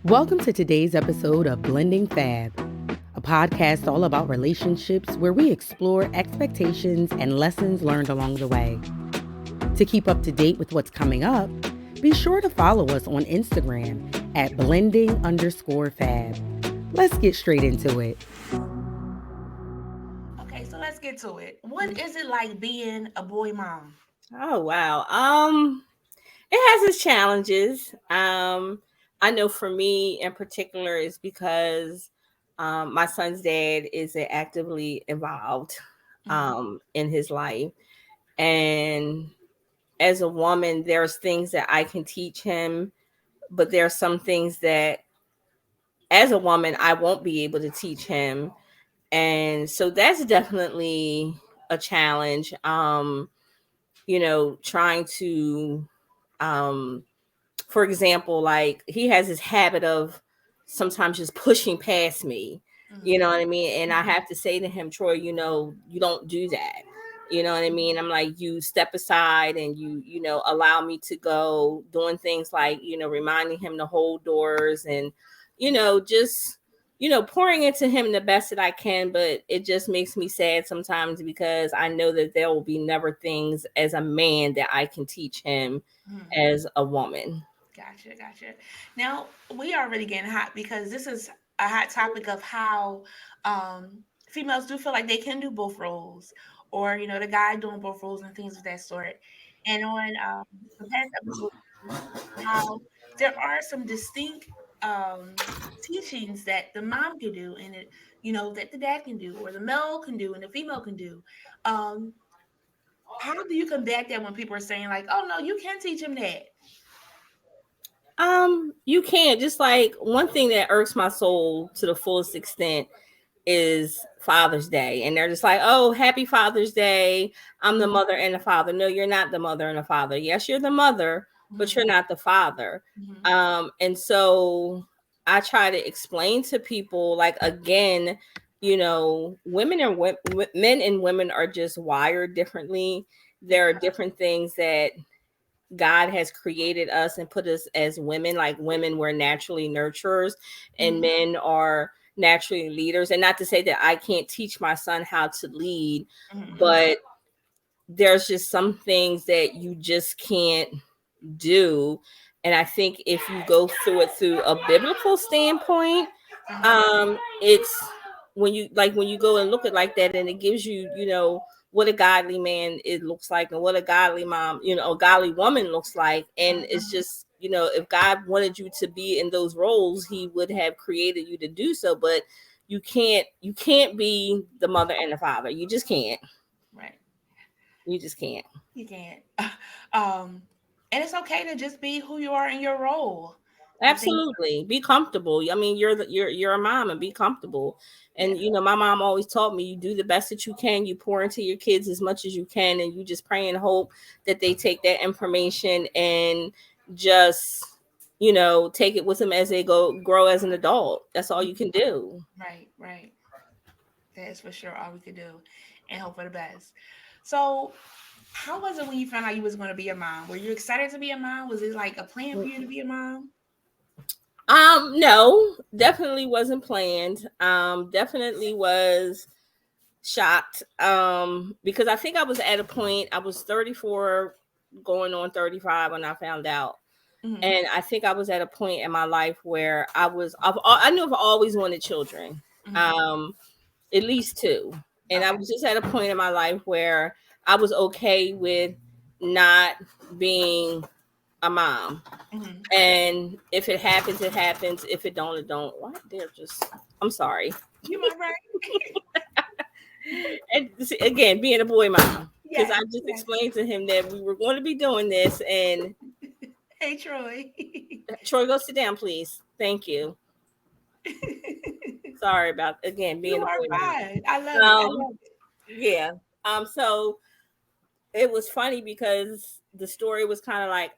Welcome to today's episode of Blending Fab, a podcast all about relationships where we explore expectations and lessons learned along the way. To keep up to date with what's coming up, be sure to follow us on Instagram at blending_fab. Let's get straight into it. Okay, so let's get to it. What is it like being a boy mom? Oh wow. It has its challenges. I know for me in particular is because my son's dad is actively involved Mhm. in his life. And as a woman, there's things that I can teach him, but there are some things that as a woman I won't be able to teach him. And so that's definitely a challenge. Trying to um for example, like he has this habit of sometimes just pushing past me, you know Mhm. what I mean? And I Mhm. have to say to him, Troy, you don't do that. You know what I mean? I'm like, you step aside and you allow me to go, doing things like, reminding him to hold doors and, just, pouring into him the best that I can. But it just makes me sad sometimes because I know that there will be never things as a man that I can teach him Mhm. as a woman. Gotcha. Now we are really getting hot because this is a hot topic of how females do feel like they can do both roles, or the guy doing both roles and things of that sort. And on the past episode, how there are some distinct teachings that the mom can do, and that the dad can do, or the male can do, and the female can do. Um, how do you combat that when people are saying like, "Oh no, you can't teach him that"? You can't. Just like one thing that irks my soul to the fullest extent is Father's Day. And they're just like, oh, happy Father's Day. I'm the Mhm, mother and the father. No, you're not the mother and the father. Yes, you're the mother, but you're mhm, not the father. mhm, And so I try to explain to people, like, again, women and men and women are just wired differently. There are different things that God has created us and put us as women. Like, women were naturally nurturers and mhm, men are naturally leaders. And not to say that I can't teach my son how to lead, mhm, but there's just some things that you just can't do. And I think if you go through it through a biblical standpoint, mhm, it's when you go and look at like that, and it gives you, what a godly man it looks like, and what a godly mom, a godly woman looks like. And mhm. it's just, if God wanted you to be in those roles, he would have created you to do so. But you can't be the mother and the father. You just can't. Right. You just can't. You can't. Um, and it's okay to just be who you are in your role. I think, Absolutely. Be comfortable. I mean, you're a mom, and be comfortable. yeah. And my mom always taught me, you do the best that you can. You pour into your kids as much as you can, and you just pray and hope that they take that information and just, take it with them as they grow as an adult. That's all you can do. Right. That is for sure all we could do, and hope for the best. So, how was it when you found out you was going to be a mom? Were you excited to be a mom? Was it like a plan for you to be a mom? No, definitely wasn't planned. Definitely was shocked. Because I think I was at a point, I was 34 going on 35 when I found out. Hmm. And I think I was at a point in my life where I knew I've always wanted children. Hmm. Um, at least two. And I Okay. was just at a point in my life where I was okay with not being a mom. Hmm. And if it happens, it happens. If it don't, it don't. What? They're just, I'm sorry. You might right. And again, being a boy mom, because Yes. I just Yes. explained to him that we were going to be doing this. And Hey, Troy. Troy, go sit down, please. Thank you. Sorry about, again, You being a are boy fine. I love it. I mom. love it. Yeah. So it was funny because the story was kind of like,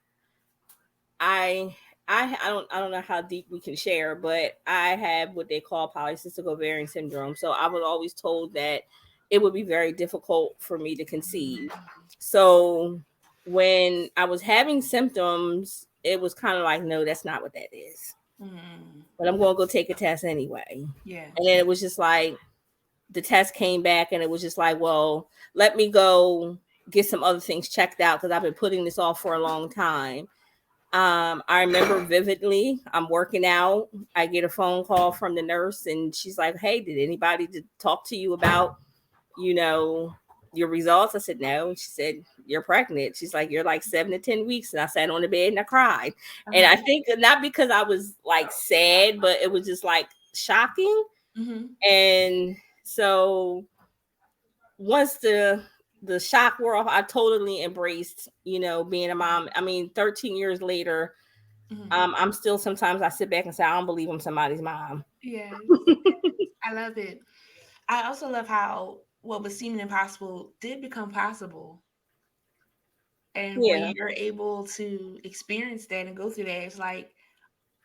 I I don't know how deep we can share, but I have what they call polycystic ovarian syndrome. So I was always told that it would be very difficult for me to conceive. So when I was having symptoms, it was kind of like, no, that's not what that is. but I'm going to go take a test anyway. Yeah. And then it was just like, the test came back and it was just like, well, let me go get some other things checked out because I've been putting this off for a long time. I remember vividly, I'm working out. I get a phone call from the nurse and she's like, hey, did anybody talk to you about, you know, your results? I said, no. And she said, you're pregnant. She's like, you're like 7 to 10 weeks. And I sat on the bed and I cried. And I think not because I was like sad, but it was just like shocking. And so once the shock wore off, I totally embraced, being a mom. I mean, 13 years later, I'm still, sometimes I sit back and say, I don't believe I'm somebody's mom. Yes. I love it. I also love how what was seeming impossible did become possible. And when Yeah. you're able to experience that and go through that, it's like,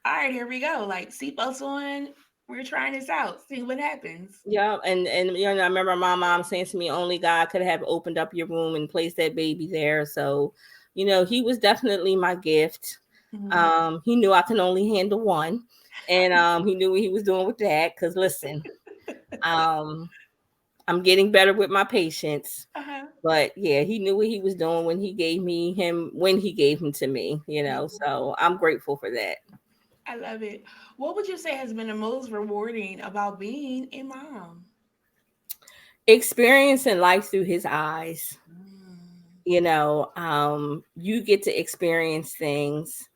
all right, here we go. Like seatbelts on. We're trying this out. See what happens. Yeah. And I remember my mom saying to me, only God could have opened up your womb and placed that baby there. So, he was definitely my gift. He knew I can only handle one. And he knew what he was doing with that. Cause listen, I'm getting better with my patience. But yeah, he knew what he was doing when he gave him to me, so I'm grateful for that. I love it. What would you say has been the most rewarding about being a mom? Experiencing life through his eyes. Mm. You get to experience things,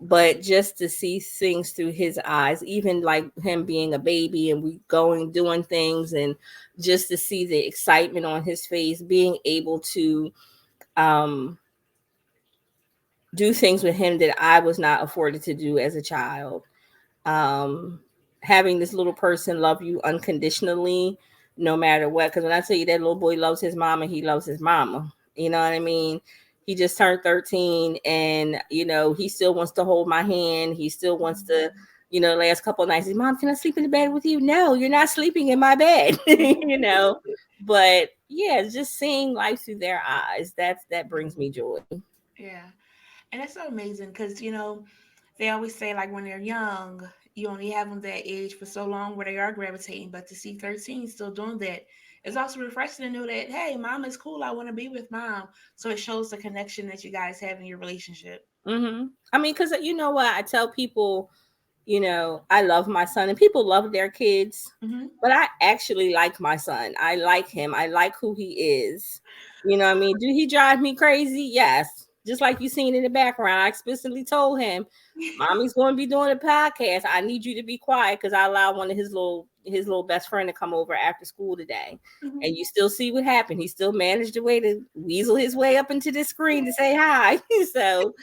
but just to see things through his eyes, even like him being a baby and we doing things, and just to see the excitement on his face, being able to do things with him that I was not afforded to do as a child. um Having this little person love you unconditionally no matter what, because when I tell you that little boy loves his mama, he loves his mama. You know what I mean? He just turned 13 and he still wants to hold my hand. He still wants to, the last couple of nights, he's, mom, can I sleep in the bed with you? No, you're not sleeping in my bed. But yeah, just seeing life through their eyes, that brings me joy. Yeah. And that's so amazing because, they always say, like, when they're young, you only have them that age for so long where they are gravitating. But to see 13 still doing that, it's also refreshing to know that, hey, mom is cool. I want to be with mom. So it shows the connection that you guys have in your relationship. I mean, because you know what? I tell people, I love my son, and people love their kids, but I actually like my son. I like him. I like who he is. You know what I mean? Do he drive me crazy? Yes. Just like you seen in the background, I explicitly told him, mommy's going to be doing a podcast. I need you to be quiet because I allowed one of his little best friend to come over after school today. And you still see what happened. He still managed a way to weasel his way up into the screen to say hi. So,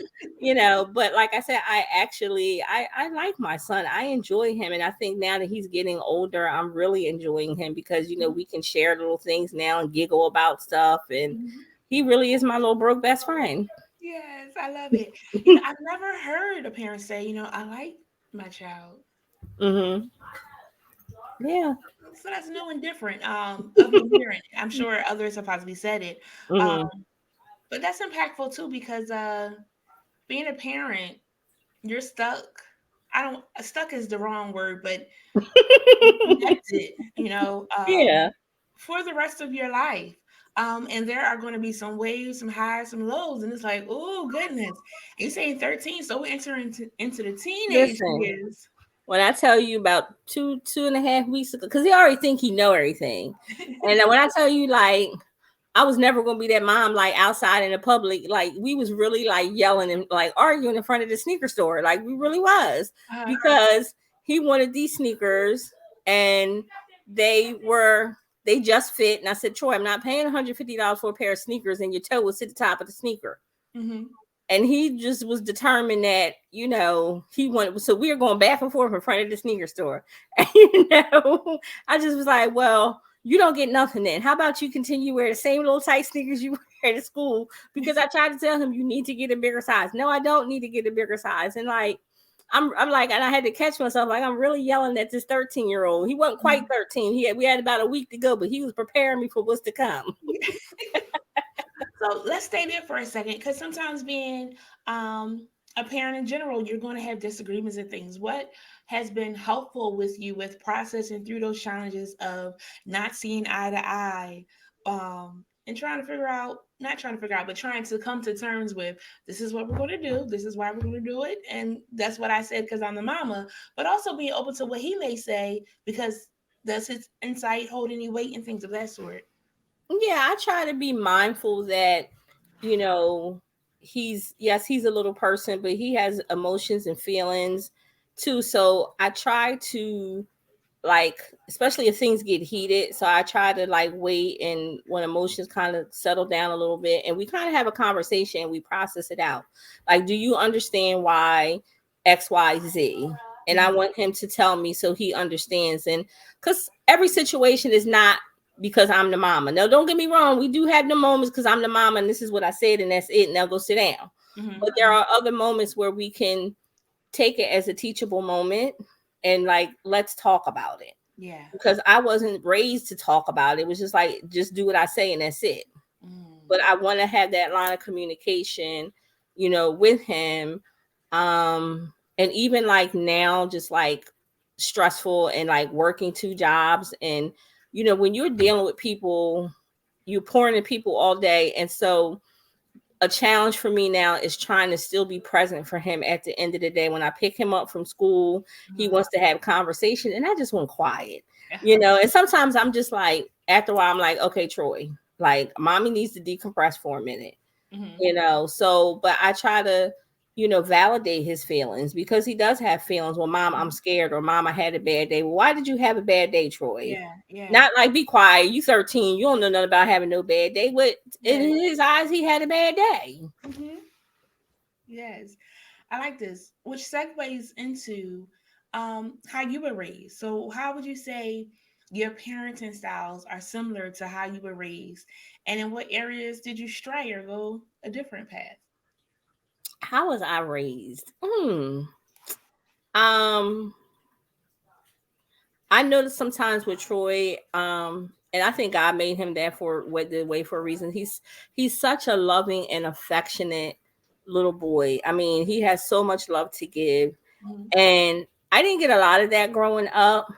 but like I said, I like my son. I enjoy him. And I think now that he's getting older, I'm really enjoying him because, we can share little things now and giggle about stuff. And he really is my little broke best friend. Yes, I love it. I've never heard a parent say, I like my child. Mm-hmm. Yeah. So that's new and different of me hearing it. I'm sure others have possibly said it. Um, Mm-hmm. but that's impactful too because being a parent, you're stuck. I don't stuck is the wrong word, but connected, Yeah. for the rest of your life. And there are going to be some waves, some highs, some lows, and it's like, oh goodness. And you're saying 13, so we're entering into the teenage Listen, years. when I tell you about 2.5 weeks ago, because he already think he know everything. And then when I tell you, like, I was never gonna be that mom, like outside in the public. Like we was really like yelling and like arguing in front of the sneaker store. Like we really was, because he wanted these sneakers and they just fit. And I said, Troy, I'm not paying $150 for a pair of sneakers and your toe will sit at the top of the sneaker. And he just was determined that, he wanted, so we were going back and forth in front of the sneaker store. And, I just was like, well, you don't get nothing then. How about you continue wear the same little tight sneakers you wear to school? Because I tried to tell him you need to get a bigger size. No, I don't need to get a bigger size. And like, I'm like, and I had to catch myself. Like, I'm really yelling at this 13-year-old. He wasn't quite 13. We had about a week to go, but he was preparing me for what's to come. So let's stay there for a second, because sometimes being a parent in general, you're going to have disagreements and things. What has been helpful with you with processing through those challenges of not seeing eye to eye, and trying to figure out, not trying to figure out, but trying to come to terms with, this is what we're going to do, this is why we're going to do it, and that's what I said because I'm the mama, but also being open to what he may say because does his insight hold any weight and things of that sort. Yeah, I try to be mindful that, you know, he's a little person, but he has emotions and feelings too. So I try to, like, especially if things get heated, so I try to like wait, and when emotions kind of settle down a little bit and we kind of have a conversation, we process it out. Like, do you understand why XYZ? And I Mm-hmm. want him to tell me so he understands. And because every situation is not because I'm the mama. No, don't get me wrong, we do have the moments because I'm the mama and this is what I said and that's it, now go sit down. Mm-hmm. But there are other moments where we can take it as a teachable moment and like, let's talk about it, Yeah. because I wasn't raised to talk about it. It was just like, just do what I say and that's it. Mm. But I want to have that line of communication, with him. And even like now, just like stressful and like working two jobs. And, when you're dealing with people, you're pouring into people all day. And so a challenge for me now is trying to still be present for him at the end of the day. When I pick him up from school, he Mm-hmm. wants to have conversation and I just want quiet. And sometimes I'm just like, after a while, I'm like, okay, Troy, like mommy needs to decompress for a minute, Mm-hmm. so, but I try to, validate his feelings because he does have feelings. Well, mom, I'm scared, or mom, I had a bad day. Well, why did you have a bad day, Troy? Yeah. Yeah. Not like, be quiet. You 13. You don't know nothing about having no bad day. But in Yeah. his eyes, he had a bad day. Mm-hmm. Yes. I like this, which segues into how you were raised. So, how would you say your parenting styles are similar to how you were raised? And in what areas did you stray or go a different path? How was I raised? Um, I noticed sometimes with Troy, and I think God made him that for what the way for a reason. He's such a loving and affectionate little boy. I mean, he has so much love to give, Mm-hmm. and I didn't get a lot of that growing up.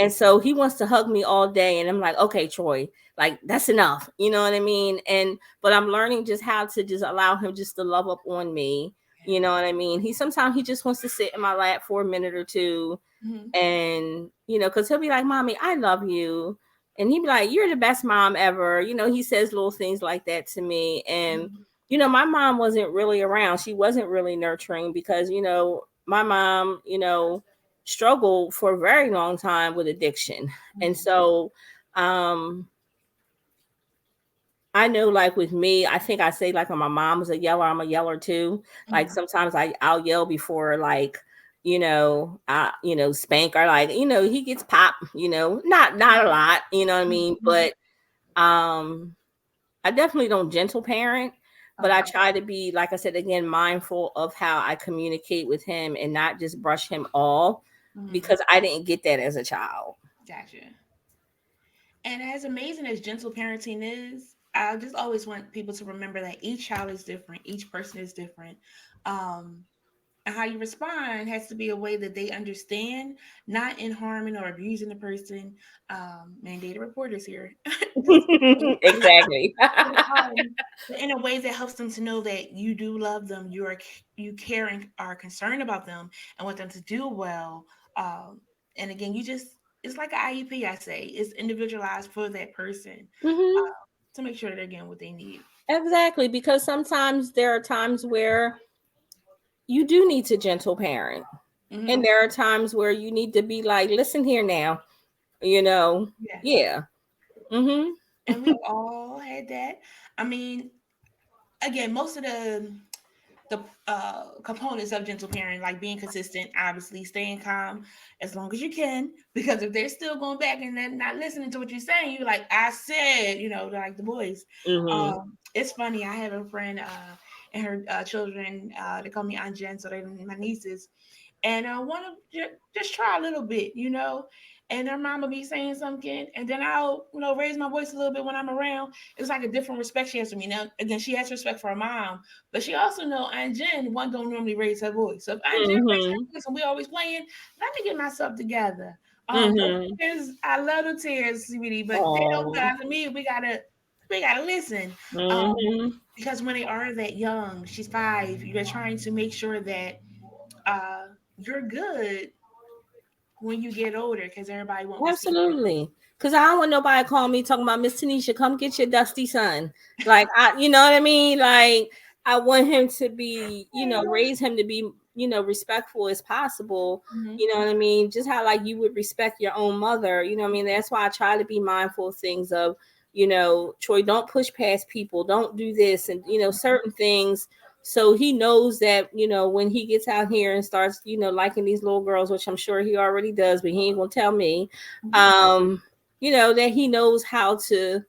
And so he wants to hug me all day, and I'm like, okay, Troy, like that's enough. You know what I mean? And but I'm learning just how to just allow him just to love up on me. You know what I mean? He just wants to sit in my lap for a minute or two, Mm-hmm. and because he'll be like, mommy, I love you, and he'd be like, you're the best mom ever. He says little things like that to me. And Mm-hmm. my mom wasn't really around. She wasn't really nurturing because my mom struggled for a very long time with addiction. And so um I know, like with me, I think I say, like, when my mom was a yeller, I'm a yeller too. Like Mm-hmm. sometimes I'll yell before, like, I spank, or like, he gets popped, not a lot, you know what I mean? Mm-hmm. But um I definitely don't gentle parent, but I Okay. try to be, like I said again, mindful of how I communicate with him and not just brush him off, Mm-hmm. because I didn't get that as a child. Gotcha. And as amazing as gentle parenting is, I just always want people to remember that each child is different, each person is different. Um, and how you respond has to be a way that they understand, not in harming or abusing the person. Mandated reporters here. Just Exactly. but, but in a way that helps them to know that you do love them, you care and are concerned about them and want them to do well. Um, and again, you just it's like an IEP. I say it's individualized for that person Hmm. to make sure that they're getting what they need. Exactly, because sometimes there are times where you do need to gentle parent, Hmm. and there are times where you need to be like, listen here now, you know. Yes, Yeah. Hmm. and we've all had that. I mean, again, most of the components of gentle parenting, like being consistent, obviously staying calm as long as you can, because if they're still going back and they're not listening to what you're saying, you're like, I said, like the boys. Hmm. It's funny. I have a friend and her children. They call me Aunt Jen, so they're my nieces, and I want to just try a little bit, and their mama be saying something, and then I'll, raise my voice a little bit when I'm around. It's like a different respect she has for me. Now, again, she has respect for her mom, but she also know Aunt Jen, one don't normally raise her voice. So if Aunt Jen raised Mm-hmm. her voice and we always playing, let me get myself together. Those Mm-hmm. tears, I love the tears, sweetie, but they don't Oh. bother me. We gotta listen. Mm-hmm. Because when they are that young, she's 5, you're trying to make sure that uh you're good when you get older, because everybody won't receive you. Absolutely. Cause I don't want nobody calling me talking about Miss Tanisha, come get your dusty son. Like you know what I mean? Like I want him to be, raise him to be, respectful as possible. Mhm. You know what I mean? Just how like you would respect your own mother. You know what I mean? That's why I try to be mindful of things of, Troy, don't push past people, don't do this, and certain things. So he knows that, when he gets out here and starts, liking these little girls, which I'm sure he already does, but he ain't gonna tell me, Mhm. um, that he knows how to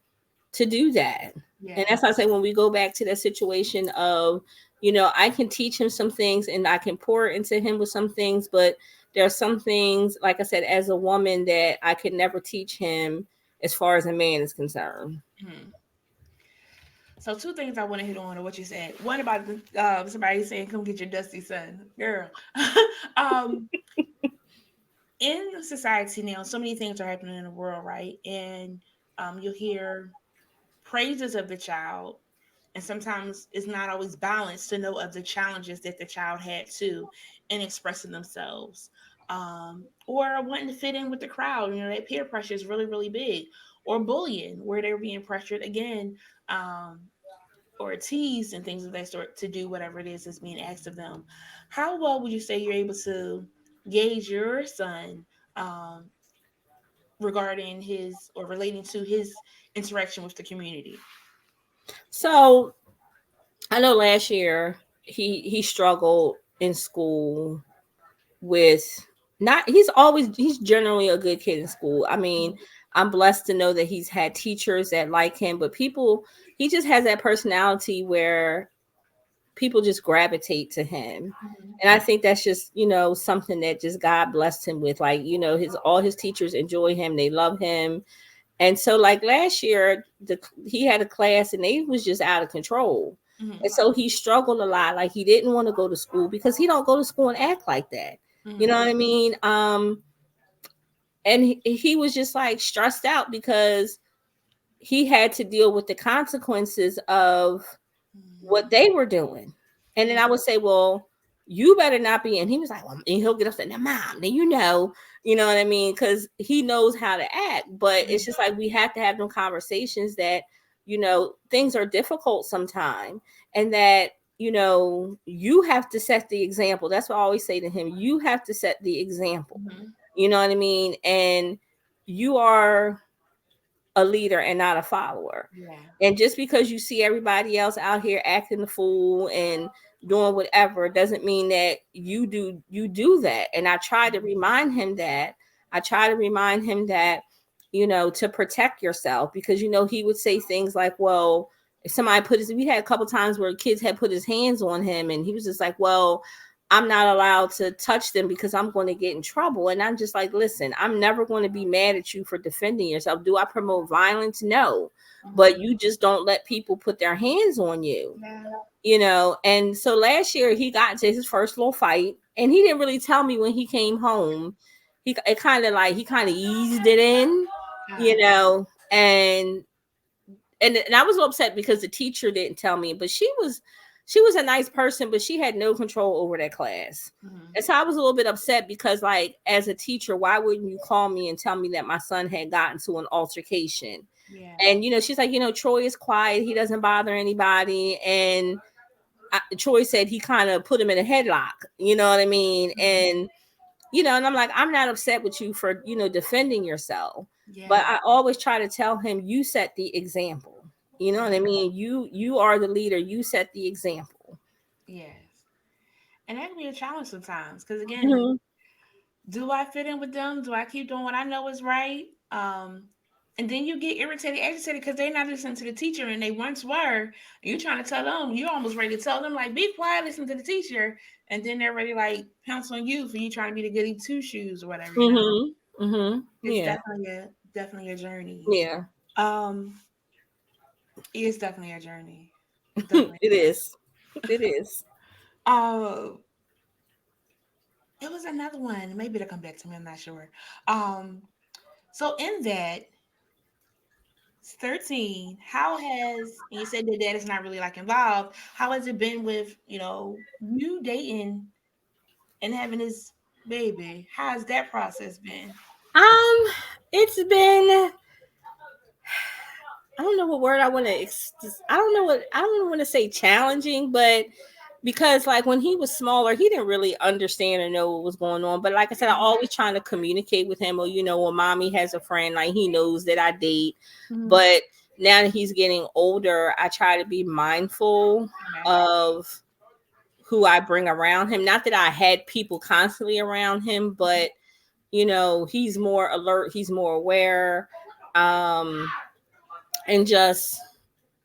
do that. And Yeah. that's why I say when we go back to that situation of, I can teach him some things and I can pour into him with some things, but there are some things, like I said, as a woman that I could never teach him as far as a man is concerned. Mhm. So two things I want to hit on what you said. One about the, somebody saying, "Come get your dusty son, girl." um, in society now, so many things are happening in the world, right? And you'll hear praises of the child, and sometimes it's not always balanced to know of the challenges that the child had too in expressing themselves, or wanting to fit in with the crowd. That peer pressure is really, really big, or bullying, where they're being pressured again, um, or teased and things of that sort to do whatever it is that's being asked of them. How well would you say you're able to gauge your son, um, regarding his or relating to his interaction with the community? So I know last year he struggled in school with not he's generally a good kid in school. I mean, I'm blessed to know that he's had teachers that like him, but people he just has that personality where people just gravitate to him. Mhm. And I think that's just, something that just God blessed him with. Like, his all his teachers enjoy him, they love him. And so like last year, he had a class and they was just out of control. Mhm. And so he struggled a lot. Like he didn't want to go to school because he don't go to school and act like that. You know Mhm. what I mean? And he was just like stressed out because he had to deal with the consequences of what Mhm. they were doing. And then Yeah. I would say, well, you better not be. And he was like, well, and he'll get upset. Now, mom, then you know what I mean? Because he knows how to act. But it's Mhm. just like we have to have them conversations that, things are difficult sometimes. And that, you have to set the example. That's what I always say to him. You have to set the example. Mhm. You know what I mean? And you are a leader and not a follower. Yeah. And just because you see everybody else out here acting the fool and doing whatever doesn't mean that you do that. And I try to remind him that. I try to remind him that, to protect yourself because he would say things like, well, if somebody we had a couple times where kids had put his hands on him and he was just like, well, I'm not allowed to touch them because I'm going to get in trouble. And I'm just like, listen, I'm never going to be mad at you for defending yourself. Do I promote violence? No. But Mhm. you just don't let people put their hands on you, Yeah. And so last year he got into his first little fight and he didn't really tell me when he came home. It kind of like he kind of eased it in, Uh, and and I was upset because the teacher didn't tell me, but she was a nice person, but she had no control over that class. mhm. And so I was a little bit upset because like as a teacher, why wouldn't you call me and tell me that my son had gotten to an altercation? Yeah. And she's like, Troy is quiet, he doesn't bother anybody. And Troy said he kind of put him in a headlock, you know what I mean? Mhm. And I'm like, I'm not upset with you for, defending yourself. But Yeah. I always try to tell him, you set the example. You know what I Yeah. mean? You are the leader. You set the example. Yes. And that can be a challenge sometimes because, again, Mhm. do I fit in with them? Do I keep doing what I know is right? And then you get irritated, agitated because they're not listening to the teacher and they once were. And you're trying to tell them, you're almost ready to tell them, like, be quiet, listen to the teacher. And then they're ready, like, pounce on you for you trying to be the goody two shoes or whatever. Mhm. It's Yeah. definitely a journey. Yeah. Um, it's definitely a journey. It's definitely It a journey. is. It is. Uh, it was another one. Maybe it'll come back to me. I'm not sure. Um, so in that 13, how has and you said that dad is not really like involved? How has it been with you dating and having this baby? How has that process been? Um, it's been, I don't know what word I want to I don't want to say challenging, but because like when he was smaller, he didn't really understand or know what was going on. But like I said, I Mhm, always trying to communicate with him, or when mommy has a friend, like he knows that I date. mhm, But now that he's getting older, I try to be mindful okay, of who I bring around him. Not that I had people constantly around him, but he's more alert, he's more aware. Um and just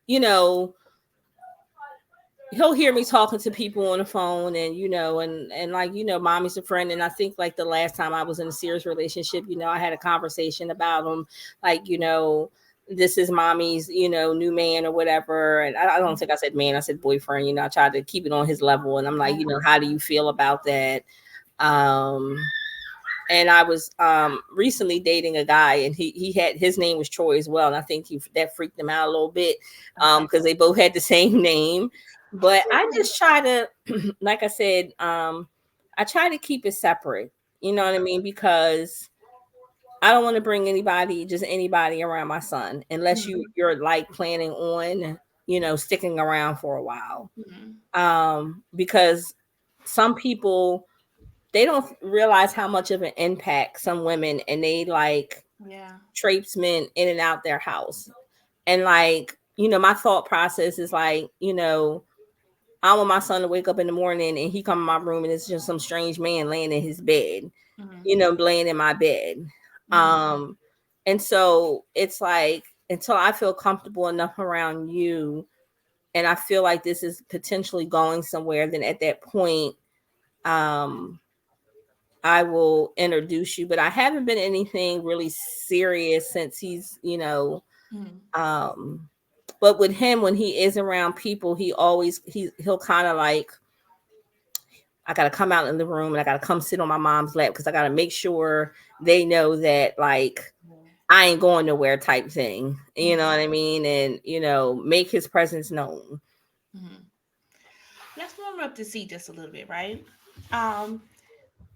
you know he'll hear me talking to people on the phone, and like mommy's a friend. And I think like the last time I was in a serious relationship, I had a conversation about him, like this is mommy's new man or whatever. And I don't think I said man, I said boyfriend. I tried to keep it on his level, and I'm like, okay, how do you feel about that? um and I was recently dating a guy, and he had, his name was Troy as well, and I think that freaked him out a little bit, okay, because they both had the same name. But I okay, just try to, like I said, I try to keep it separate. You know what I mean? Because I don't want to bring just anybody around my son, unless mhm, you're like planning on sticking around for a while. mhm, Because some people, they don't realize how much of an impact some women, and they like yeah, traipse men in and out their house. And like, my thought process is like, I want my son to wake up in the morning and he come in my room and it's just some strange man laying in his bed, mhm, laying in my bed. mhm, Um, and so it's like, until I feel comfortable enough around you, and I feel like this is potentially going somewhere, then at that point, um, I will introduce you. But I haven't been anything really serious since mhm, um but with him, when he is around people, he'll kind of like, I gotta come out in the room and I gotta come sit on my mom's lap, because I gotta make sure they know that like I ain't going nowhere type thing. You know mhm, what I mean? And make his presence known. mhm. Let's warm up to see just a little bit, right? Um,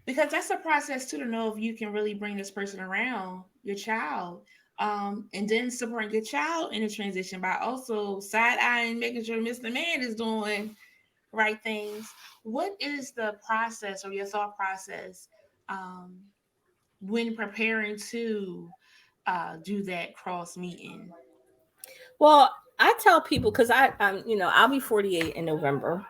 because that's a process too to know if you can really bring this person around your child. And then support your child in the transition by also side eyeing, making sure Mr. Man is doing right things. What is the process or your thought process um, when preparing to do that cross meeting? Well, I tell people, because I'll be 48 in November.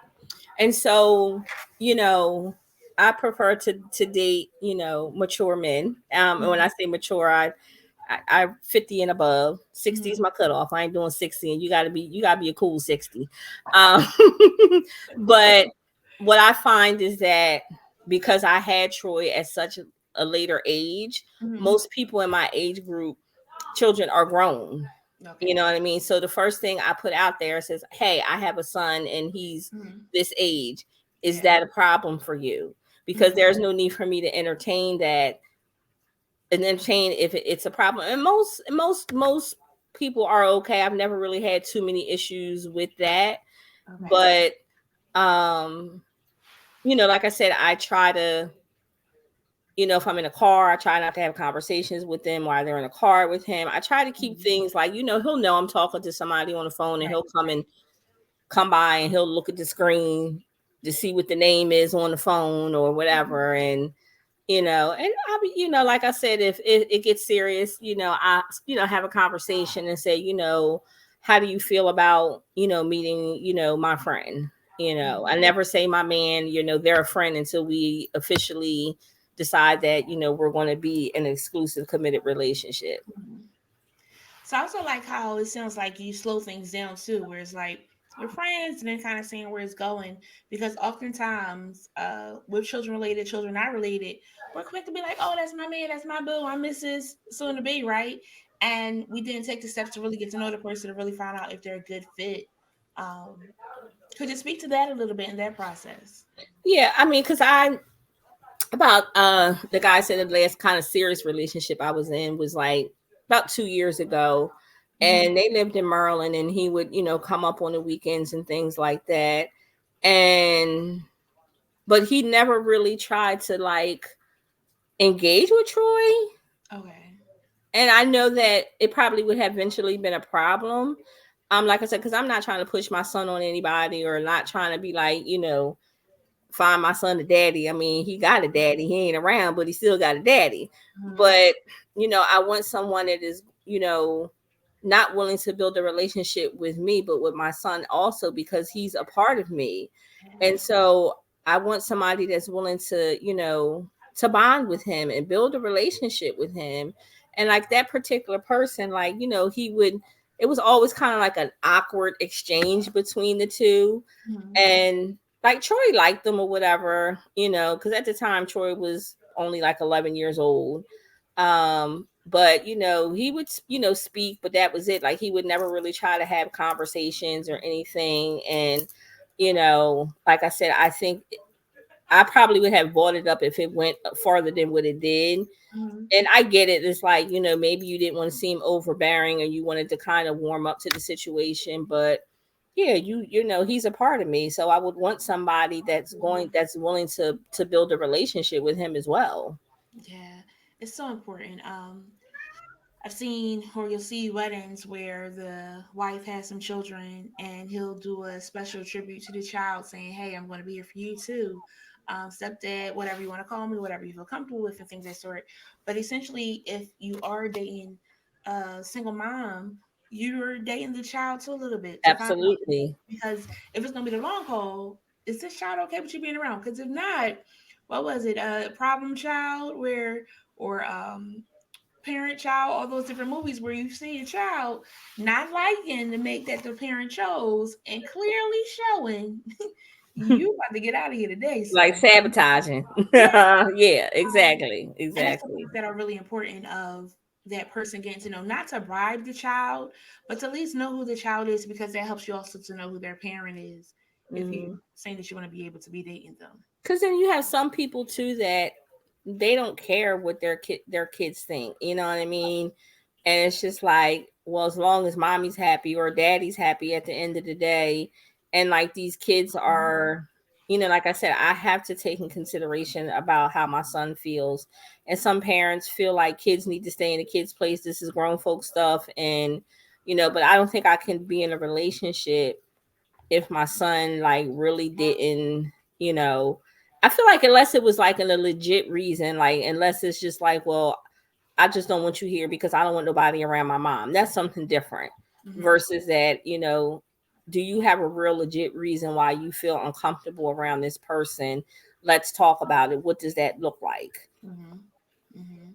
And so, you know, I prefer to date, mature men. And when Mhm, I say mature, I 50 and above. 60 is mhm, my cutoff. I ain't doing 60, and you gotta be a cool 60. Um, but what I find is that, because I had Troy at such a later age, mhm. most people in my age group, children are grown. You Okay. know what I mean? So the first thing I put out there says, "Hey, I have a son and he's Mhm. this age. Is Yeah. that a problem for you?" Because Mhm. there's no need for me to entertain that, and entertain if it's a problem. And most people are okay. I've never really had too many issues with that. Okay. But um, like I said, I try to, if I'm in a car, I try not to have conversations with them while they're in a car with him. I try to keep Mhm. things like, he'll know I'm talking to somebody on the phone, and Right. he'll come by and he'll look at the screen to see what the name is on the phone or Mhm. whatever. And and I be, like I said, if it gets serious, I have a conversation and say, how do you feel about meeting my friend? I Mhm. never say my man, they're a friend, until we officially decide that we're going to be an exclusive committed relationship. Mhm. So I also like how it sounds like you slow things down too, where it's like your friends and then kind of seeing where it's going. Because oftentimes, with children related, children not related, we're quick to be like, oh, that's my man, that's my boo, I'm Mrs. Soon to be, right? And we didn't take the steps to really get to know the person to really find out if they're a good fit. Um, could you speak to that a little bit in that process? Yeah, I mean, because I about the guy said the last kind of serious relationship I was in was like about 2 years ago, Mm-hmm. and they lived in Maryland, and he would come up on the weekends and things like that, and but he never really tried to like engage with Troy. Okay. And I know that it probably would have eventually been a problem. Like I said, because I'm not trying to push my son on anybody or not trying to be like, find my son a daddy. I mean, he got a daddy. He ain't around, but he still got a daddy. Mm-hmm. But, I want someone that is, not willing to build a relationship with me, but with my son also because he's a part of me. And so I want somebody that's willing to, to bond with him and build a relationship with him. And like that particular person, like, it was always kind of like an awkward exchange between the two. Mm-hmm. And like Troy liked them or whatever, because at the time Troy was only like 11 years old. But he would, speak, but that was it. Like he would never really try to have conversations or anything. And, like I said, I think I probably would have brought it up if it went farther than what it did. Mm-hmm. And I get it. It's like, maybe you didn't want to seem overbearing or you wanted to kind of warm up to the situation, but yeah, he's a part of me. So I would want somebody that's willing to build a relationship with him as well. Yeah, it's so important. I've seen, or you'll see weddings where the wife has some children and he'll do a special tribute to the child saying, hey, I'm going to be here for you too. Stepdad, whatever you want to call me, whatever you feel comfortable with, and things of that sort. But essentially, if you are dating a single mom, you're dating the child too a little bit to find out. Absolutely. Because if it's going to be the long haul, is this child okay with you being around? Because if not, what was it? A problem child where, or parent child, all those different movies where you see a child not liking the make that the parent chose and clearly showing you about to get out of here today, Like sir. sabotaging. Yeah. Yeah, Um, exactly. and that's the Exactly. things that are really important of that person getting to know, not to bribe the child, but to at least know who the child is because that helps you also to know who their parent is if you're Hmm. saying that you want to be able to be dating them. Because then you have some people too that they don't care what their kids think. You know what I mean? And it's just like, well, as long as mommy's happy or daddy's happy at the end of the day, and like these kids are, like I said, I have to take in consideration about how my son feels. And some parents feel like kids need to stay in the kids' place. This is grown folk stuff, and but I don't think I can be in a relationship if my son like really didn't, you know, I feel like unless it was like a legit reason, like unless it's just like, well, I just don't want you here because I don't want nobody around my mom. That's something different Hmm. versus that, do you have a real legit reason why you feel uncomfortable around this person? Let's talk about it. What does that look like? Hmm. Hmm.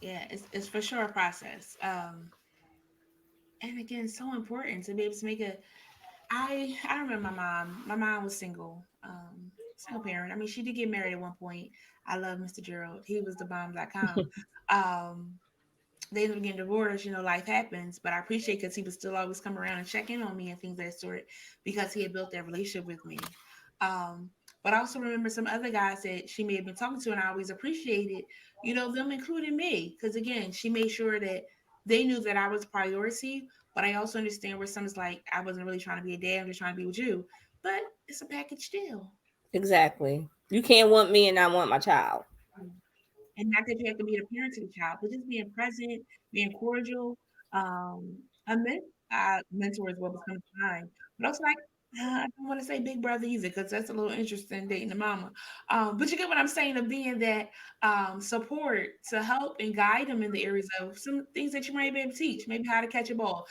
Yeah, it's for sure a process. And again, so important to be able to make a. I remember my mom. My mom was single, single parent. I mean, she did get married at one point. I love Mr. Gerald. He was the bomb.com. Um, they ended up getting divorced. Life happens. But I appreciate because he would still always come around and check in on me and things of that sort because he had built that relationship with me. Um, but I also remember some other guys that she may have been talking to, and I always appreciated, them including me. Because again, she made sure that they knew that I was a priority. But I also understand where someone's like, I wasn't really trying to be a dad, I'm just trying to be with you. But it's a package deal. Exactly. You can't want me and not want my child. And not that you have to be the parent to the child, but just being present, being cordial. A mentor is what was coming to mind, but also like I don't want to say big brother either because that's a little interesting dating the mama. But you get what I'm saying of being that support to help and guide them in the areas of some things that you might be able to teach, maybe how to catch a ball.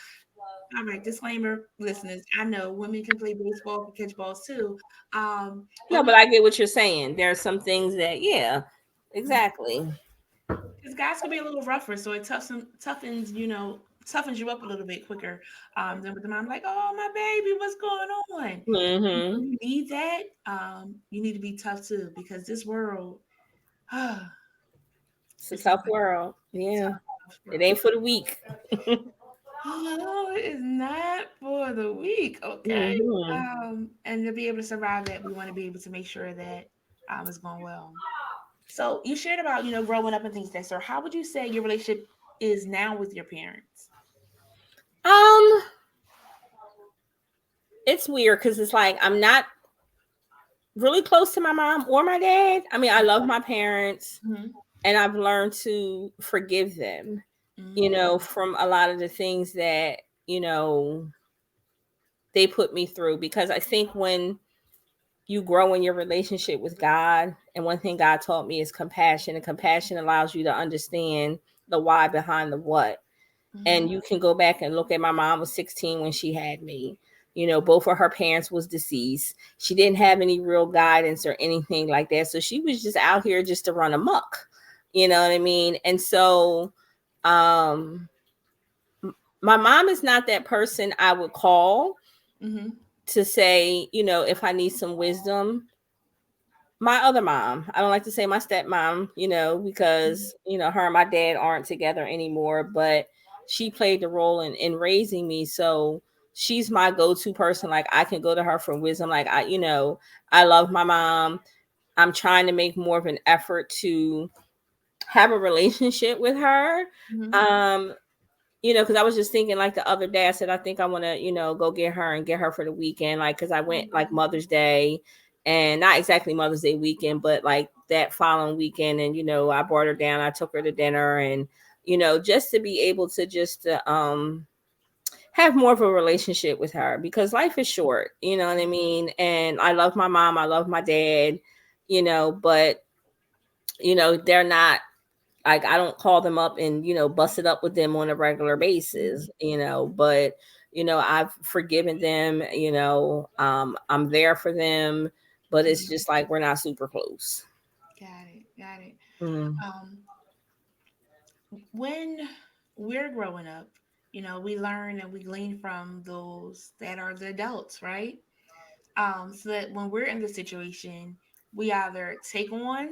All right, disclaimer, listeners. I know women can play baseball, can catch balls too, No, but but we I get what you're saying. There are some things that, yeah, exactly. because guys can be a little rougher, so it toughens, toughens you up a little bit quicker than with the mom. Like, oh my baby, what's going on? Mm-hmm. You need that. You need to be tough too because this world, It's a it's a tough world. Yeah. tough It world. ain't for the weak. Oh, it is not for the weak, okay? Mm-hmm. And to be able to survive that, we want to be able to make sure that it's going well. So you shared about, growing up and things like that. So how would you say your relationship is now with your parents? Um, it's weird because it's like I'm not really close to my mom or my dad. I mean, I love my parents Mm-hmm. and I've learned to forgive them, Mm-hmm. from a lot of the things that, you know, they put me through. Because I think when you grow in your relationship with God, and one thing God taught me is compassion, and compassion allows you to understand the why behind the what. Mm-hmm. And you can go back and look at my mom was 16 when she had me. Both of her parents was deceased. She didn't have any real guidance or anything like that. So she was just out here just to run amok. You know what I mean? And so um my mom is not that person I would call Mm-hmm. to say, if I need some wisdom. My other mom, I don't like to say my stepmom, because, her and my dad aren't together anymore, but she played the role in raising me. So she's my go-to person. Like I can go to her for wisdom. Like I love my mom. I'm trying to make more of an effort to have a relationship with her. Mm-hmm. Um, because I was just thinking like the other day, I said, I think I want to, go get her and get her for the weekend. Like, cause I went like Mother's Day and not exactly Mother's Day weekend, but like that following weekend. And, I brought her down, I took her to dinner and, just to be able to just, have more of a relationship with her because life is short, you know what I mean? And I love my mom, I love my dad, but, they're not like I don't call them up and bust it up with them on a regular basis, but I've forgiven them, I'm there for them, but it's Mm-hmm. just like we're not super close. Got it. Got it. Mm. Um, when we're growing up, we learn and we glean from those that are the adults, right? So that when we're in the situation, we either take on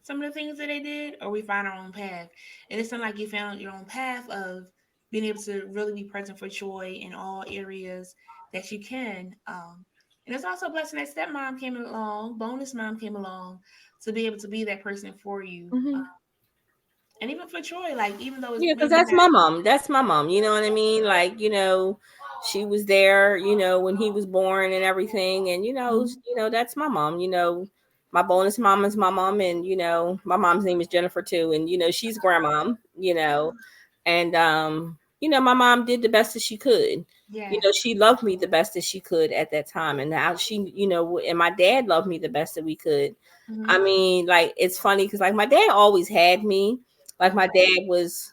some of the things that they did or we find our own path. And it's not like you found your own path of being able to really be present for joy in all areas that you can. And it's also a blessing that stepmom came along, bonus mom came along to be able to be that person for you. Hmm. And even for Troy, like even though it's Yeah, because maybe that's not. my mom. That's my mom. You know what I mean? Like, she was there, when he was born and everything. And, Mhm. that's my mom. My bonus mom is my mom. And, my mom's name is Jennifer too. And, she's grandmom, and my mom did the best that she could. Yeah. She loved me the best that she could at that time. And now she, and my dad loved me the best that we could. I Hmm. mean, like, it's funny because like my dad always had me. Like my dad was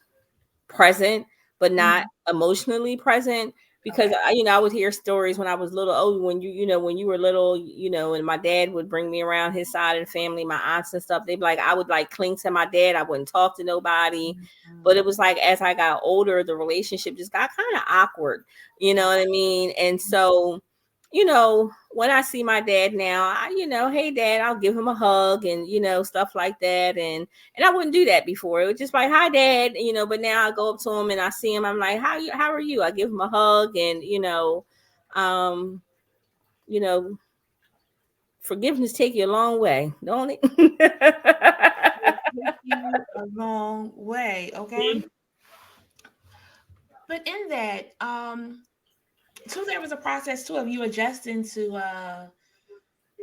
present, but not Hmm. emotionally present. Because Okay. I would hear stories when I was little. Oh, when when you were little, and my dad would bring me around his side of the family, my aunts and stuff. They'd be like, I would like cling to my dad. I wouldn't talk to nobody. But Mhm. it was like as I got older, the relationship just got kind of awkward. You know Got what I mean? And so, when I see my dad now, hey dad, I'll give him a hug and stuff like that. And I wouldn't do that before. It was just like, hi dad, but now I go up to him and I see him, I'm like, how are you? I give him a hug and um, you know, forgiveness take you a long way, don't it? Will take you a long way, okay? But in that, so there was a process too of you adjusting to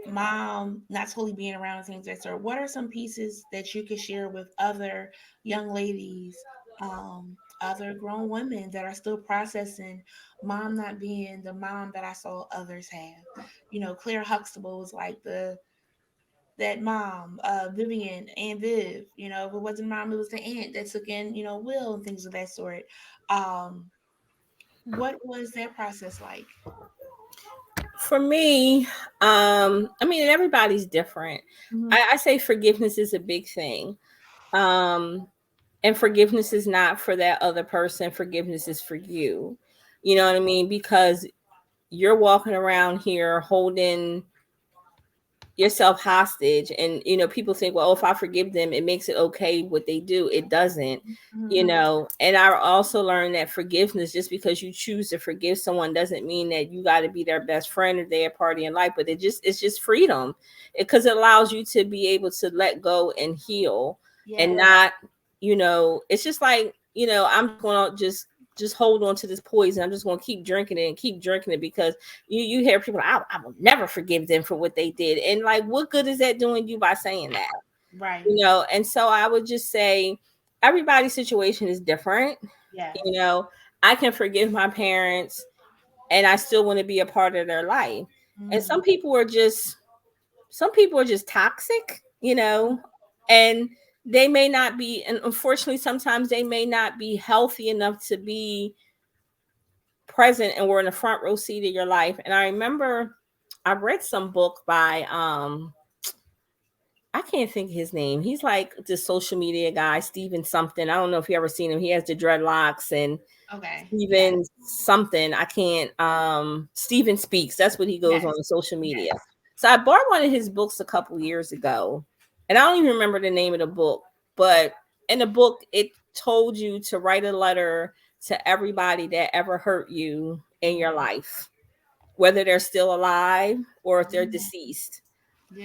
mom not totally being around and things like that. So what are some pieces that you could share with other young ladies, other grown women that are still processing mom not being the mom that I saw others have? Claire Huxtable was like the that mom, Vivian and Viv. If it wasn't mom, it was the aunt that took in, Will and things of that sort. Um, what was that process like? For me, I mean, everybody's different. Hmm. I say forgiveness is a big thing. Um, And forgiveness is not for that other person. Forgiveness is for you. You know what I mean? Because you're walking around here holding yourself hostage, and people think, well, if I forgive them it makes it okay what they do. It doesn't. Mm-hmm. And I also learned that forgiveness, just because you choose to forgive someone, doesn't mean that you got to be their best friend or their party in life, but it's just freedom, because it allows you to be able to let go and heal. And Yeah. not, it's just like, I'm going to just hold on to this poison. I'm just going to keep drinking it and keep drinking it, because you hear people, I will never forgive them for what they did. And like, what good is that doing you by saying that? Right. And so I would just say everybody's situation is different. Yes. you know I can forgive my parents and I still want to be a part of their life. And Mm-hmm. some people are just toxic, and they may not be, and unfortunately sometimes they may not be healthy enough to be present and were in the front row seat of your life. And I remember I read some book by I can't think of his name. He's like the social media guy, Steven something. I don't know if you ever seen him. He has the dreadlocks, and Okay. Yes. Steven something. I can't Steven Speaks. That's what he goes on Yes. the social media. Yes. So I bought one of his books a couple years ago. And I don't even remember the name of the book, but in the book it told you to write a letter to everybody that ever hurt you in your Mm-hmm. life, whether they're still alive or if they're Mm-hmm. deceased.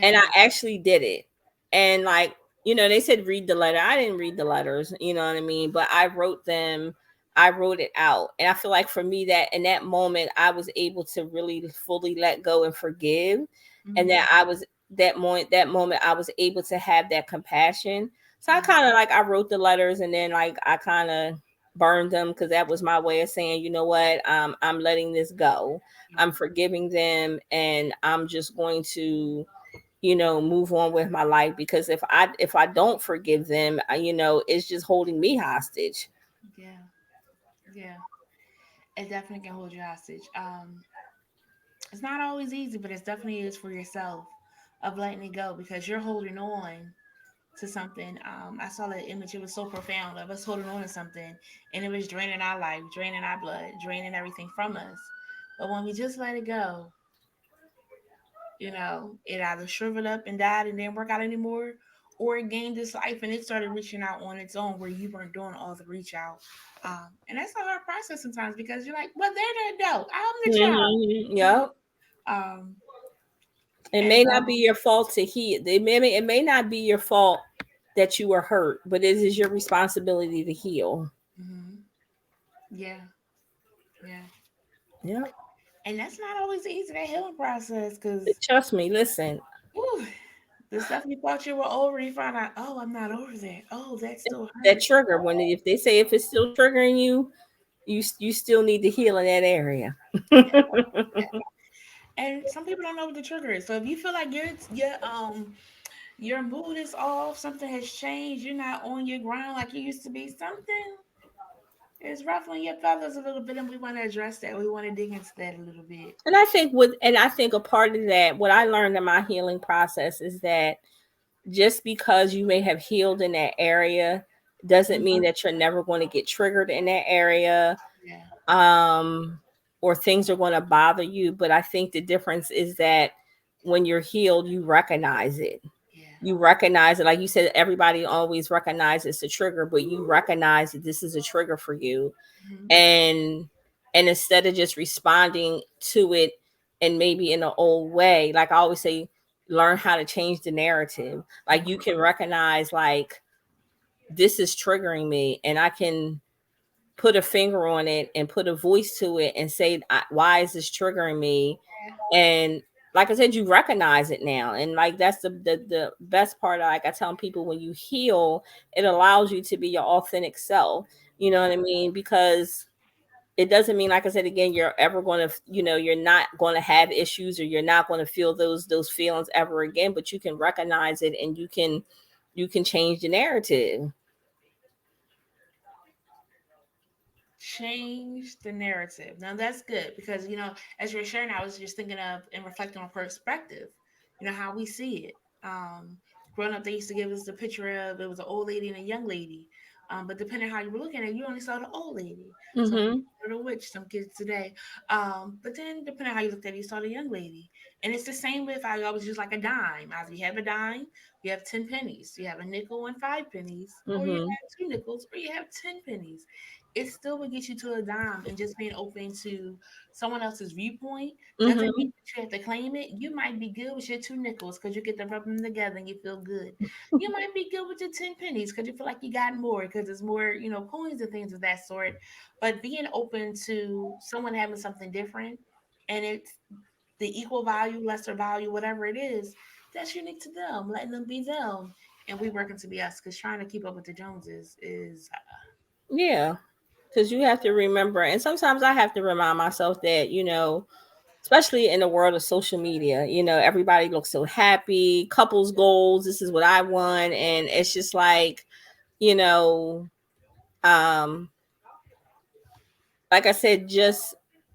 And I Yeah. actually did it. And like, they said read the letter. I didn't read the letters, you know what I mean? But I wrote them, I wrote it out. And I feel like for me, that in that moment I was able to really fully let go and forgive. And Mm-hmm. that I was that moment I was able to have that compassion. So I Mm-hmm. kind of like, I wrote the letters, and then like I kind of burned them, because that was my way of saying, you know what, I'm letting this go. I'm Yeah. forgiving them, and I'm just going to move on with my life, because if I don't forgive them, it's just holding me hostage. Yeah. Yeah. It definitely can hold you hostage. It's not always easy, but it definitely is for yourself of letting it go because you're holding on to something. I saw that image; it was so profound of us holding on to something, and it was draining our life, draining our blood, draining everything from us. But when we just let it go, it either shriveled up and died and didn't work out anymore, or it gained its life and it started reaching out on its own where you weren't doing all the reach out. And that's a hard process sometimes because you're like, well, they're the adult. I'm the child. Yep. Um, It and may so, not be your fault to heal. It may not be your fault that you were hurt, but it is your responsibility to heal. mhm, yeah, yeah. Yep. And that's not always easy, that healing process, because Trust me. Listen, the stuff you thought you were over, you find out, oh, I'm not over that. Oh, that still that hurts. trigger, when if they say if it's still triggering you, you still need to heal in that area. Yeah, yeah. And some people don't know what the trigger is. So if you feel like your mood is off, something has changed, you're not on your ground like you used to be, something is ruffling your feathers a little bit, and we want to address that. We want to dig into that a little bit. And I think a part of that, what I learned in my healing process, is that just because you may have healed in that area doesn't Mhm. mean that you're never going to get triggered in that area, Yeah, um or things are going to bother you. But I think the difference is that when you're healed, you recognize it. yeah. You recognize it. Like you said, everybody always recognizes the trigger, but you recognize that this is a trigger for you. Hmm. And instead of just responding to it, and maybe in an old way, like I always say, learn how to change the narrative. Like, you Hmm. can recognize, like, this is triggering me, and I can put a finger on it and put a voice to it and say, why is this triggering me? And like I said, you recognize it now. And like, that's the best part. Like I tell people, when you heal, it allows you to be your authentic self. You know what I mean? Because it doesn't mean, like I said again, you're ever going to, you're not going to have issues, or you're not going to feel those feelings ever again. But you can recognize it, and you can change the narrative. Change the narrative. Now that's good because as you're sharing, I was just thinking of and reflecting on perspective. How we see it. Growing up, they used to give us the picture of it was an old lady and a young lady. But depending how you were looking at it, you only saw the old lady. Some Mm-hmm. people saw the witch, some kids today. But then depending how you looked at it, you saw the young lady. And it's the same with I always use like a dime. Either you have a dime, you have 10 pennies, you have a nickel and 5 pennies, or you Mm-hmm. have two nickels, or you have 10 pennies. It still would get you to a dime, and just being open to someone else's viewpoint doesn't mean Mm-hmm. that you have to claim it. You might be good with your two nickels because you get to rub them together and you feel good. You might be good with your 10 pennies because you feel like you got more because there's more, coins and things of that sort. But being open to someone having something different and it's the equal value, lesser value, whatever it is, that's unique to them, letting them be them. And we working to be us because trying to keep up with the Joneses is, Yeah, because you have to remember, and sometimes I have to remind myself that, especially in the world of social media, everybody looks so happy, couples goals, this is what I want. And it's just like, you know, um, like I said, just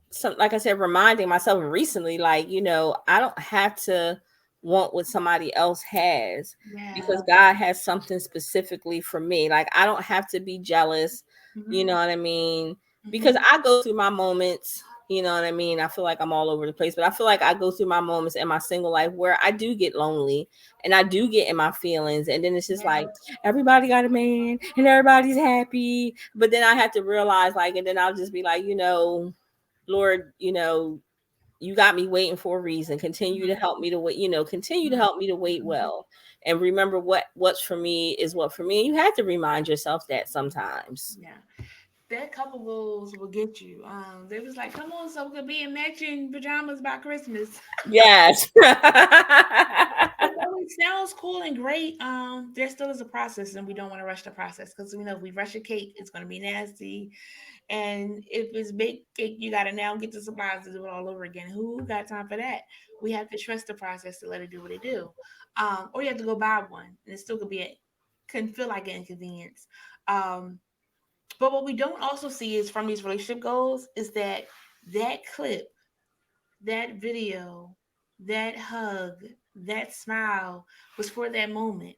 some, like I said, reminding myself recently, like, I don't have to want what somebody else has, yeah. because God has something specifically for me. Like, I don't have to be jealous, you Hmm. know what I mean? Because Hmm. I go through my moments, you know what I mean? I feel like I'm all over the place, but I feel like I go through my moments in my single life where I do get lonely and I do get in my feelings. And then it's just Yeah. like, everybody got a man and everybody's happy. But then I have to realize, like, and then I'll just be like, Lord, you got me waiting for a reason. Continue to Hmm. help me to wait, continue to Hmm. help me to wait well. And remember what's for me is what for me. And you have to remind yourself that sometimes. Yeah. That couple goals will get you. They was like, come on, so we could be in matching pajamas by Christmas. Yes. Although it sounds cool and great, there still is a process, and we don't want to rush the process because we know if we rush a cake, it's going to be nasty. And if it's baked cake, you got to now get the supplies to do it all over again. Who got time for that? We have to trust the process to let it do what it do. Or you have to go buy one, and it still could be can feel like an inconvenience. Um, but what we don't also see is from these relationship goals is that clip, that video, that hug, that smile was for that moment.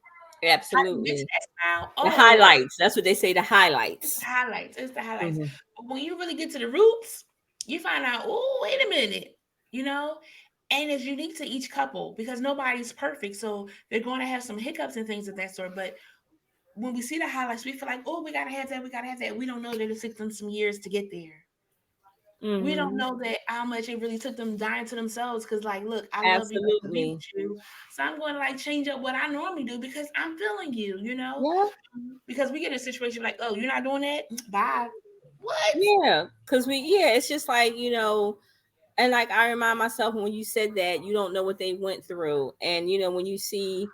How you get to Absolutely. that smile? The Oh, highlights. That's what they say, the it's highlights. the highlights. It's the highlights. Hmm. But when you really get to the roots, you find out, oh, wait a minute, you know? And it's unique to each couple because nobody's perfect. So they're going to have some hiccups and things of that sort. But when we see the highlights, we feel like, oh, we got to have that. We got to have that. We don't know that it took them some years to get there. We don't Hmm. know that how much it really took them dying to themselves because, like, look, I love you, I want to be Absolutely. with you. So I'm going to like change up what I normally do because I'm feeling you, Yeah. because we get in a situation like, oh, you're not doing that? Bye. What? Yeah. Cause it's just like, and like I remind myself, when you said that, you don't know what they went through. And when you see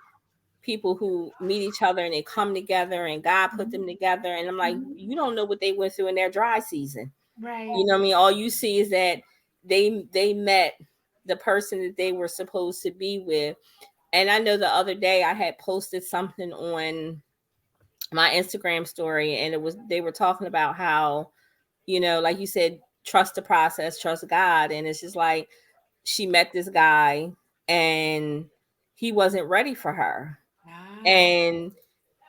people who meet each other and they come together and God put Mhm, them together, and I'm like, mhm. you don't know what they went through in their dry season. Right. You know what I mean? All you see is that they met the person that they were supposed to be with. And I know the other day I had posted something on my Instagram story, and they were talking about how, like you said, trust the process, trust God. And it's just like, she met this guy and he wasn't ready for her. Ah, And,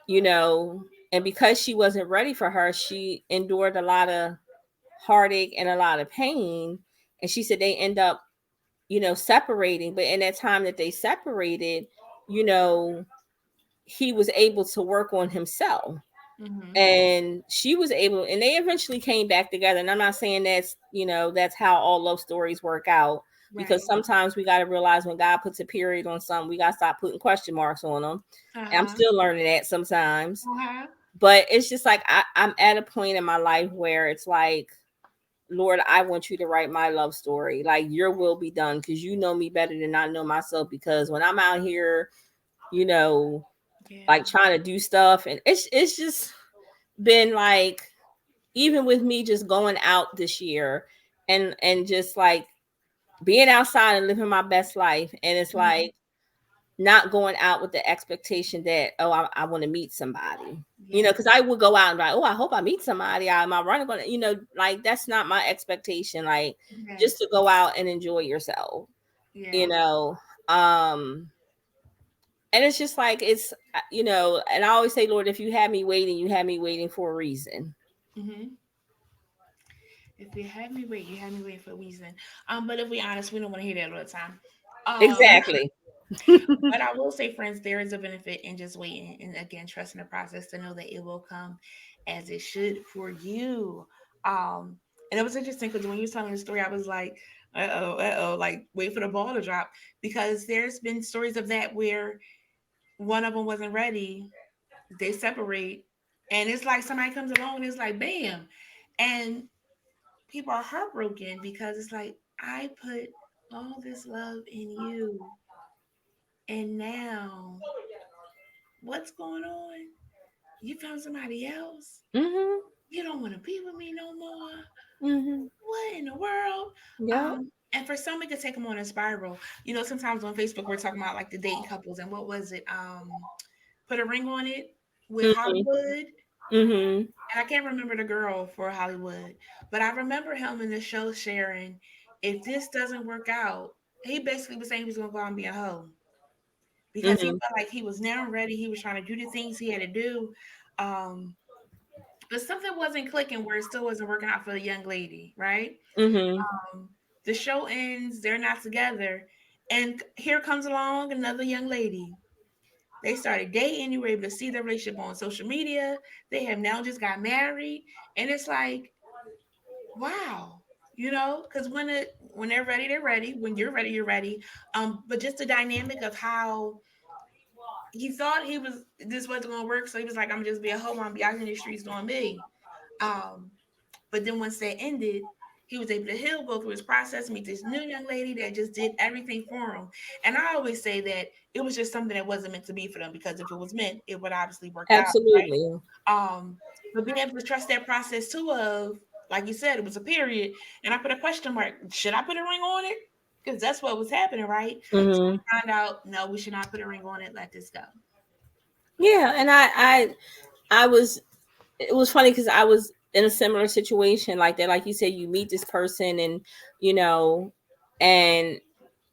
you know, and because she wasn't ready for her, she endured a lot of heartache and a lot of pain. And she said they end up, separating. But in that time that they separated, you know, he was able to work on himself, mm-hmm. and she was able, and they eventually came back together. And I'm not saying that's how all love stories work out, because Right. sometimes we got to realize when God puts a period on something, we got to stop putting question marks on them. And I'm Uh-huh. still learning that sometimes. Uh-huh. But it's just like I'm at a point in my life where it's like, Lord, I want you to write my love story. Like, your will be done, because you know me better than I know myself. Because when I'm out here, you know, like Yeah. trying to do stuff, and it's just been like, even with me just going out this year and just like being outside and living my best life, and it's Mhm. like not going out with the expectation that, oh, I want to meet somebody, Yeah. because I would go out and be like, oh, I hope I meet somebody. Am I running going to, like, that's not my expectation. Like, just Yes. to go out and enjoy yourself, you Yeah. know. um And it's just like, it's, and I always say, Lord, if you have me waiting, you have me waiting for a reason. Hmm. If you had me wait, you had me wait for a reason. But if we honest, we don't want to hear that all the time. Um, Exactly. but I will say, friends, there is a benefit in just waiting and again trusting the process to know that it will come as it should for you. Um, and it was interesting because when you were telling the story, I was like, like wait for the ball to drop because there's been stories of that where one of them wasn't ready, they separate, and it's like somebody comes along and it's like bam, and people are heartbroken because it's like I put all this love in you, and now what's going on? You found somebody else. Mm-hmm. You don't want to be with me no more. Mm-hmm. What in the world? Yeah. And for some, it could take them on a spiral. You know, sometimes on Facebook we're talking about like the dating couples and what was it? Put a ring on it with Mm-hmm. Hollywood. Mm-hmm. And I can't remember the girl for Hollywood, but I remember him in the show sharing, if this doesn't work out, he basically was saying he was going to go out and be a hoe because he Mm-hmm. felt like he was now ready. He was trying to do the things he had to do. Um, but something wasn't clicking where it still wasn't working out for the young lady, right? Mm-hmm. Um, the show ends, they're not together. And here comes along another young lady. They started dating. You were able to see their relationship on social media. They have now just got married. And it's like, wow, because when they're ready, they're ready. When you're ready, you're ready. But just the dynamic of how he thought this wasn't gonna work, so he was like, I'm just be a hoe, I'm be out in the streets doing me. Um, but then once that ended, he was able to heal, go through his process, meet this new young lady that just did everything for him. And I always say that it was just something that wasn't meant to be for them because if it was meant, it would obviously worked out, right? Absolutely. But being able to trust that process too of, like you said, it was a period, and I put a question mark. Should I put a ring on it? Because that's what was happening, right? So Mm-hmm. we find out, no, we should not put a ring on it. Let this go. Yeah, and I was. It was funny because I was in a similar situation like that. Like you said, you meet this person, and you know, and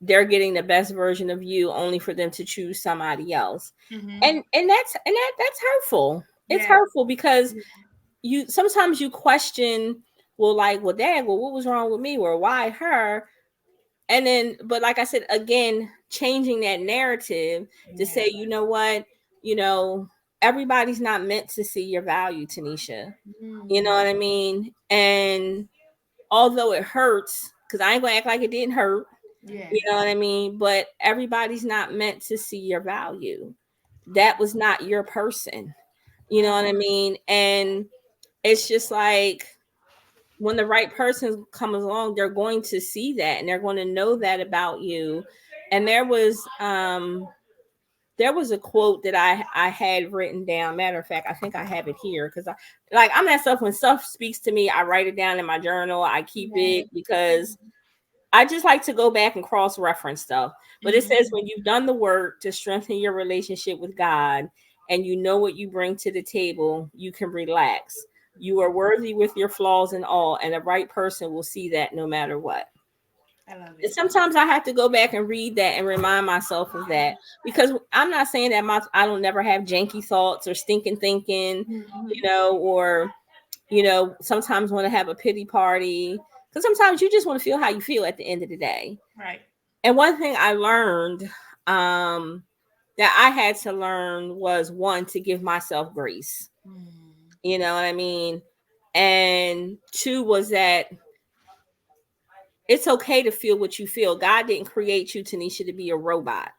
they're getting the best version of you, only for them to choose somebody else, Mm-hmm. and that's hurtful. It's Yeah. hurtful because Yeah. you sometimes you question, well, like, well, dad, well, what was wrong with me, or why her? And then, but like I said, again, changing that narrative to Yeah. say, you know what, you know, everybody's not meant to see your value, Tanisha. You know Mm. what I mean? And although it hurts, because I ain't gonna act like it didn't hurt, Yeah. you know what I mean? But everybody's not meant to see your value. That was not your person. You know what I mean? And it's just like, when the right person comes along, they're going to see that and they're going to know that about you. And there was a quote that I had written down. Matter of fact, I think I have it here because I'm that stuff. When stuff speaks to me, I write it down in my journal. I keep Yeah. it because I just like to go back and cross reference stuff. But it Mm-hmm. says, when you've done the work to strengthen your relationship with God and you know what you bring to the table, you can relax. You are worthy with your flaws and all, and the right person will see that no matter what. I love And it. sometimes I have to go back and read that and remind myself of that, because I'm not saying that I don't never have janky thoughts or stinking thinking, Mm-hmm. or sometimes want to have a pity party, because sometimes you just want to feel how you feel at the end of the day. Right. And one thing I learned, that I had to learn, was, one, to give myself grace. Mm. You know what I mean? And two was that it's okay to feel what you feel. God didn't create you, Tanisha, to be a robot.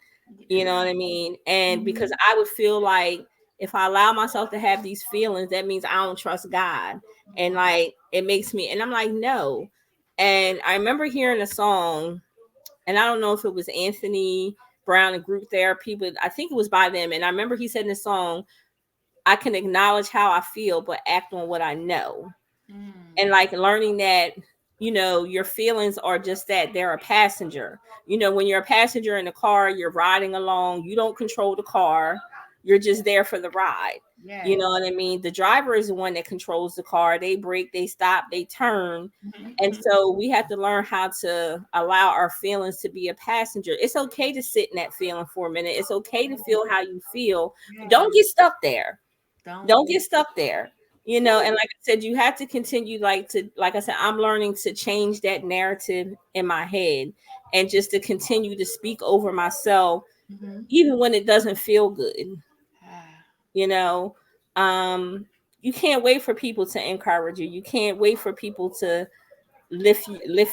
You know what I mean? And because Mm-hmm. I would feel like, if I allow myself to have these feelings, that means I don't trust God. And Mm. like, it makes me, and I'm like, no. And I remember hearing a song, and I don't know if it was Anthony Brown and Group Therapy, but I think it was by them. And I remember he said in the song, I can acknowledge how I feel, but act on what I know. And Mm. like, learning that, your feelings are just that, they're a passenger. When you're a passenger in a car, you're riding along, you don't control the car, you're just there for the ride. You Yes. know what I mean? The driver is the one that controls the car. They brake, they stop, they turn. And Mhm. so we have to learn how to allow our feelings to be a passenger. It's okay to sit in that feeling for a minute. It's okay to feel how you feel. Don't Yes. get stuck there. Don't. Don't get stuck there. And like I said, you have to continue, like I said, I'm learning to change that narrative in my head and just to continue to speak over myself, Mm-hmm. even when it doesn't feel good. Ah, You know, um, you can't wait for people to encourage you. You can't wait for people to lift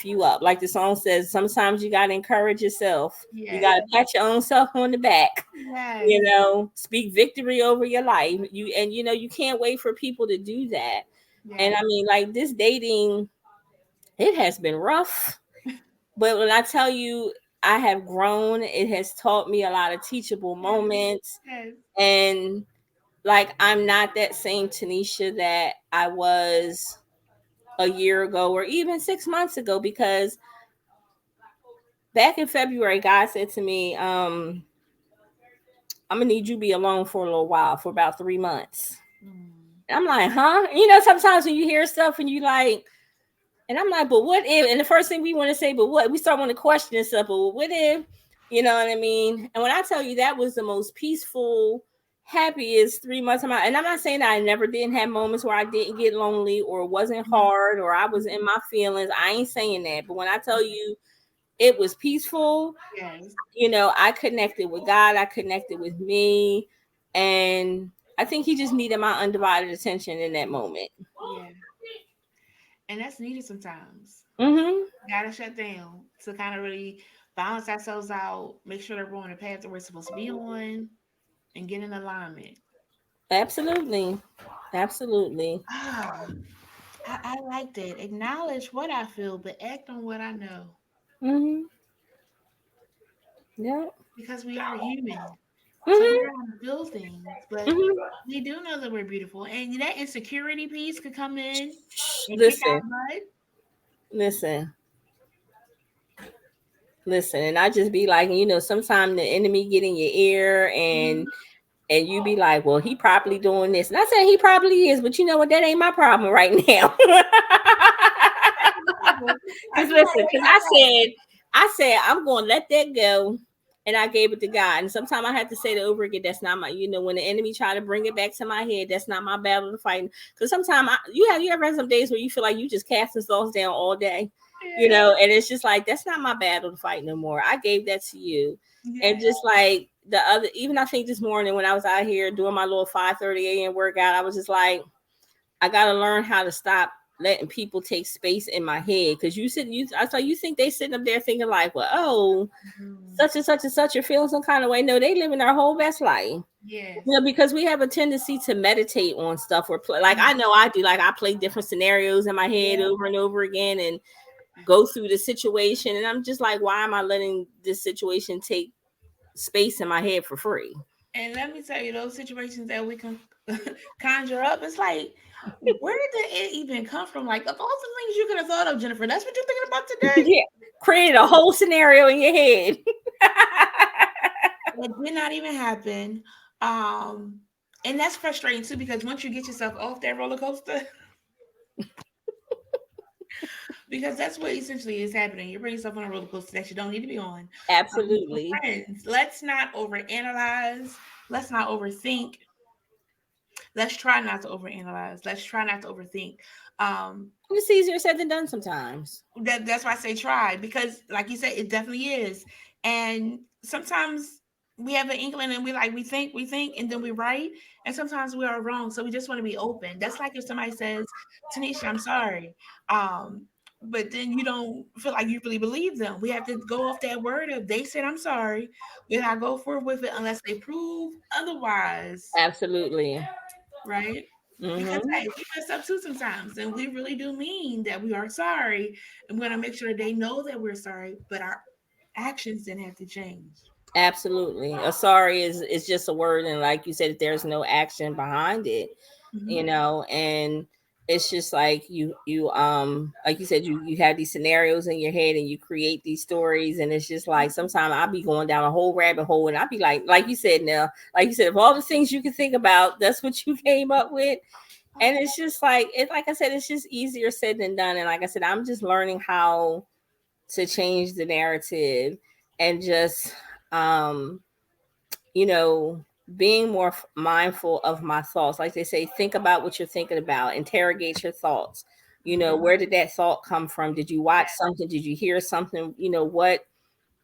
you up. Like the song says, sometimes you gotta encourage yourself. You yes. gotta pat your own self on the back. Yes. Speak victory over your life. You can't wait for people to do that. And Yes. I mean, like this dating, it has been rough. But when I tell you, I have grown. It has taught me a lot of teachable Yes. moments. Yes. And like, I'm not that same Tanisha that I was a year ago or even 6 months ago, because back in February, God said to me, I'm gonna need you to be alone for a little while, for about 3 months. Mm. And I'm like, huh? Sometimes when you hear stuff and you like, and I'm like, but what if? And the first thing we want to say, but what? We start wanting to question stuff, but what if? You know what I mean? And when I tell you, that was the most peaceful, happiest 3 months of my, and I'm not saying that I never didn't have moments where I didn't get lonely or it wasn't hard or I was in my feelings. I ain't saying that. But when I tell you it was peaceful, Yes. I connected with God, I connected with me, and I think he just needed my undivided attention in that moment. Yeah. And that's needed sometimes. Mm-hmm. Gotta shut down to kind of really balance ourselves out, make sure that we're on the path that we're supposed to be on, and get in alignment. Absolutely. Absolutely. Ah, I like that. Acknowledge what I feel, but act on what I know. Mm-hmm. Yeah. Because we are human. So we're Mm-hmm. gonna feel things, but Mm-hmm. we do know that we're beautiful. And that insecurity piece could come in and kick Listen, our butt. listen, listen. And I just be like, sometimes the enemy get in your ear, and Mhm. you be like, well, he probably doing this. And I said he probably is, but you know what? That ain't my problem right now. I Because just want listen, to because I said I'm gonna let that go, and I gave it to God. And sometimes I have to say it over again. That's not my, when the enemy try to bring it back to my head, that's not my battle to fight. Because sometimes you ever had some days where you feel like you just casting thoughts down all day, yeah. and it's just like that's not my battle to fight no more. I gave that to you, and Yeah. just like the other, even I think this morning when I was out here doing my little 5:30 a.m. workout, I was just like, I gotta learn how to stop letting people take space in my head. Because I thought you think they sitting up there thinking like, well, oh, Mhm. such and such and such are feeling some kind of way. No, they living their whole best life. Yes. Because we have a tendency to meditate on stuff or play. Like I Mhm. know I do. Like I play different scenarios in my head Yeah. over and over again, and go through the situation. And I'm just like, why am I letting this situation take space in my head for free? And let me tell you, those situations that we can conjure up, it's like, where did it even come from? Like, of all the things you could have thought of, Jennifer, that's what you're thinking about today? Yeah, created a whole scenario in your head. It did not even happen. Um, and that's frustrating too, because once you get yourself off that roller coaster, because that's what essentially is happening. You're bringing yourself on a roller coaster that you don't need to be on. So Absolutely. friends, let's not overanalyze. Let's not overthink. Let's try not to overanalyze. Let's try not to overthink. Um, It's easier said than done sometimes. that's why I say try, because like you said, it definitely is. And sometimes we have an inkling and we think, and then we write, and sometimes we are wrong. So we just want to be open. That's like if somebody says, Tanisha, I'm sorry. But then you don't feel like you really believe them. We have to go off that word of they said I'm sorry. We're not go forward with it unless they prove otherwise. Absolutely. Right? Because Mm-hmm. hey, we mess up too sometimes, and we really do mean that we are sorry. And we're gonna make sure they know that we're sorry, but our actions didn't have to change. Absolutely. A sorry is just a word, and like you said, there's no action behind it. Mhm. And it's just like you like you said, you have these scenarios in your head and you create these stories, and it's just like sometimes I'll be going down a whole rabbit hole and I'll be like you said, now, like you said, of all the things you can think about, that's what you came up with. And it's just like it, like I said, it's just easier said than done. And like I said, I'm just learning how to change the narrative and just um you know, being more mindful of my thoughts. Like they say, think about what you're thinking about, interrogate your thoughts. You know, where did that thought come from? Did you watch something? Did you hear something? You know, what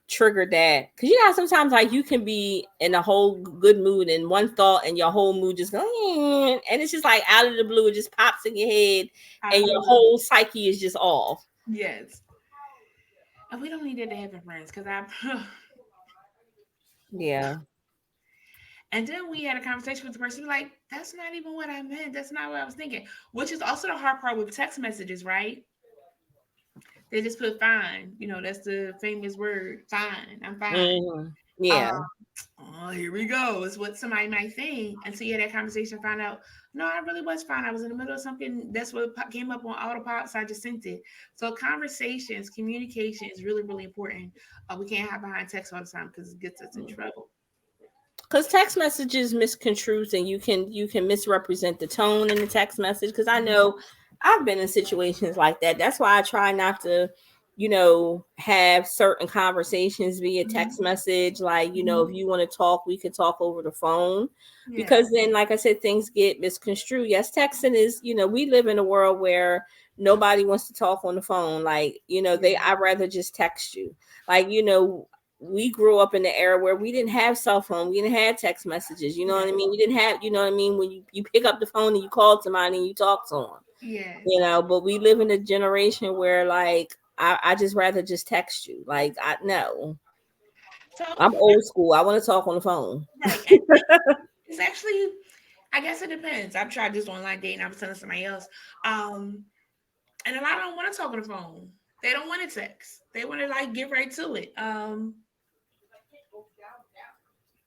triggered that? Because you know, sometimes like you can be in a whole good mood and one thought and your whole mood just goes, and it's just like out of the blue, it just pops in your head and your whole psyche is just off. Yes. And we don't need that to happen, friends, because I. Yeah. And then we had a conversation with the person, like, that's not even what I meant. That's not what I was thinking. Which is also the hard part with text messages, right? They just put fine. You know, that's the famous word, fine. I'm fine. Yeah. Um, oh, here we go. It's what somebody might think. And so you had that conversation, find out, no, I really was fine. I was in the middle of something. That's what came up on Autopop, so I just sent it. So conversations, communication is really, really important. We can't hide behind text all the time because it gets us in trouble. Because text messages misconstrued and you can misrepresent the tone in the text message. Because I know I've been in situations like that. That's why I try not to, have certain conversations via text message. Like, if you want to talk, we can talk over the phone. Yeah. Because then, like I said, things get misconstrued. Yes, texting is, we live in a world where nobody wants to talk on the phone. Like, I'd rather just text you. Like, we grew up in the era where we didn't have cell phone, we didn't have text messages. You know what I mean? You didn't have, when you pick up the phone and you call somebody and you talk to them. Yes. But we live in a generation where like I just rather just text you. Like I no, So I'm old school. I want to talk on the phone. right. And it's actually, I guess it depends. I've tried this online dating. I was telling somebody else. And a lot of them want to talk on the phone. They don't want to text. They want to like get right to it.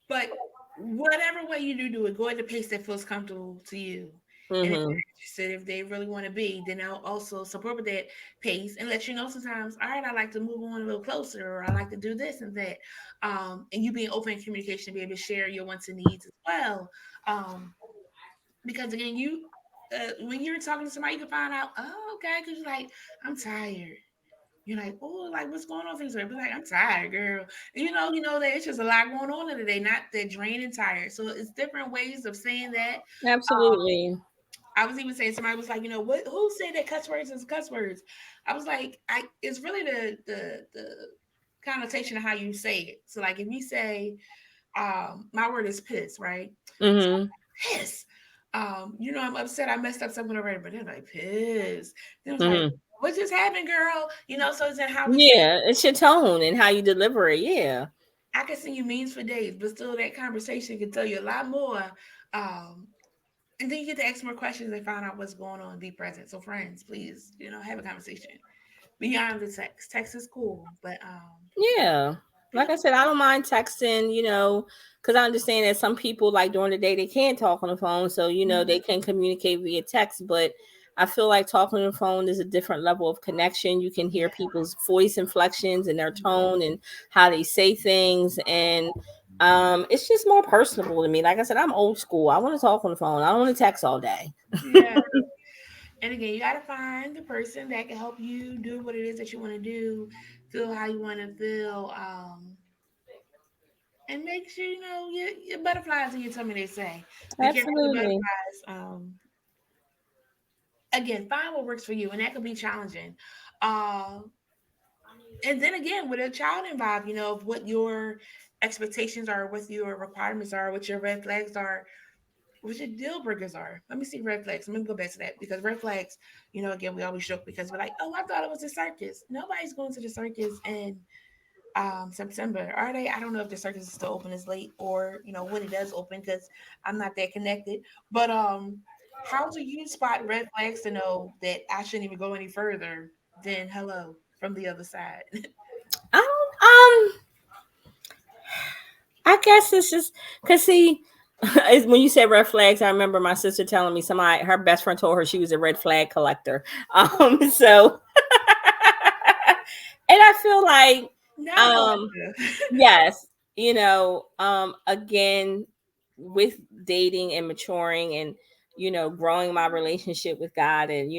But whatever way you do it, go at the pace that feels comfortable to you. And if Mm-hmm. they're interested, if they really want to be, then I'll also support with that pace and let you know sometimes, all right, I like to move on a little closer, or I like to do this and that. And you being open in communication, be able to share your wants and needs as well. Um, because again, when you're talking to somebody, you can find out, oh, okay, because you're like, I'm tired. You're like, oh, like what's going on? Things like, but like, I'm tired, girl. And you know that it's just a lot going on in the day, not that drained and tired. So it's different ways of saying that. Absolutely. I was even saying somebody was like, what? Who said that cuss words is cuss words? I was like, it's really the connotation of how you say it. So like if you say, my word is piss, right? So Mm-hmm. piss. I'm upset. I messed up something already, but they're like piss. Then I was like, Mm-hmm. what just happened, girl? So it's in how we say. Yeah, it's your tone and how you deliver it. Yeah. I can send you memes for days, but still that conversation can tell you a lot more. Um, and then you get to ask more questions and find out what's going on and be present. So friends, please, have a conversation beyond the text. Text is cool, but Yeah. Like I said, I don't mind texting, because I understand that some people, like during the day, they can't talk on the phone. So, they can communicate via text. But I feel like talking on the phone is a different level of connection. You can hear yeah. people's voice inflections and their tone and how they say things. And it's just more personable to me. Like I said, I'm old school. I want to talk on the phone. I don't want to text all day. Yeah. And again, you got to find the person that can help you do what it is that you want to do, feel how you want to feel, and make sure your butterflies in your tummy. They say, be careful with the Absolutely. butterflies. Again, find what works for you, and that can be challenging. Uh, and then again, with a child involved, of what your expectations are, what your requirements are, what your red flags are, what your deal breakers are. Let me see red flags. Let me go back to that because red flags, again, we always joke because we're like, oh, I thought it was a circus. Nobody's going to the circus in September, are they? I don't know if the circus is still open as late or when it does open because I'm not that connected. But how do you spot red flags to know that I shouldn't even go any further than hello from the other side? I don't, I guess it's just because see. When you said red flags, I remember my sister telling me somebody, her best friend told her she was a red flag collector. So, and I feel like, Not um, collective. yes, again, with dating and maturing and, growing my relationship with God and,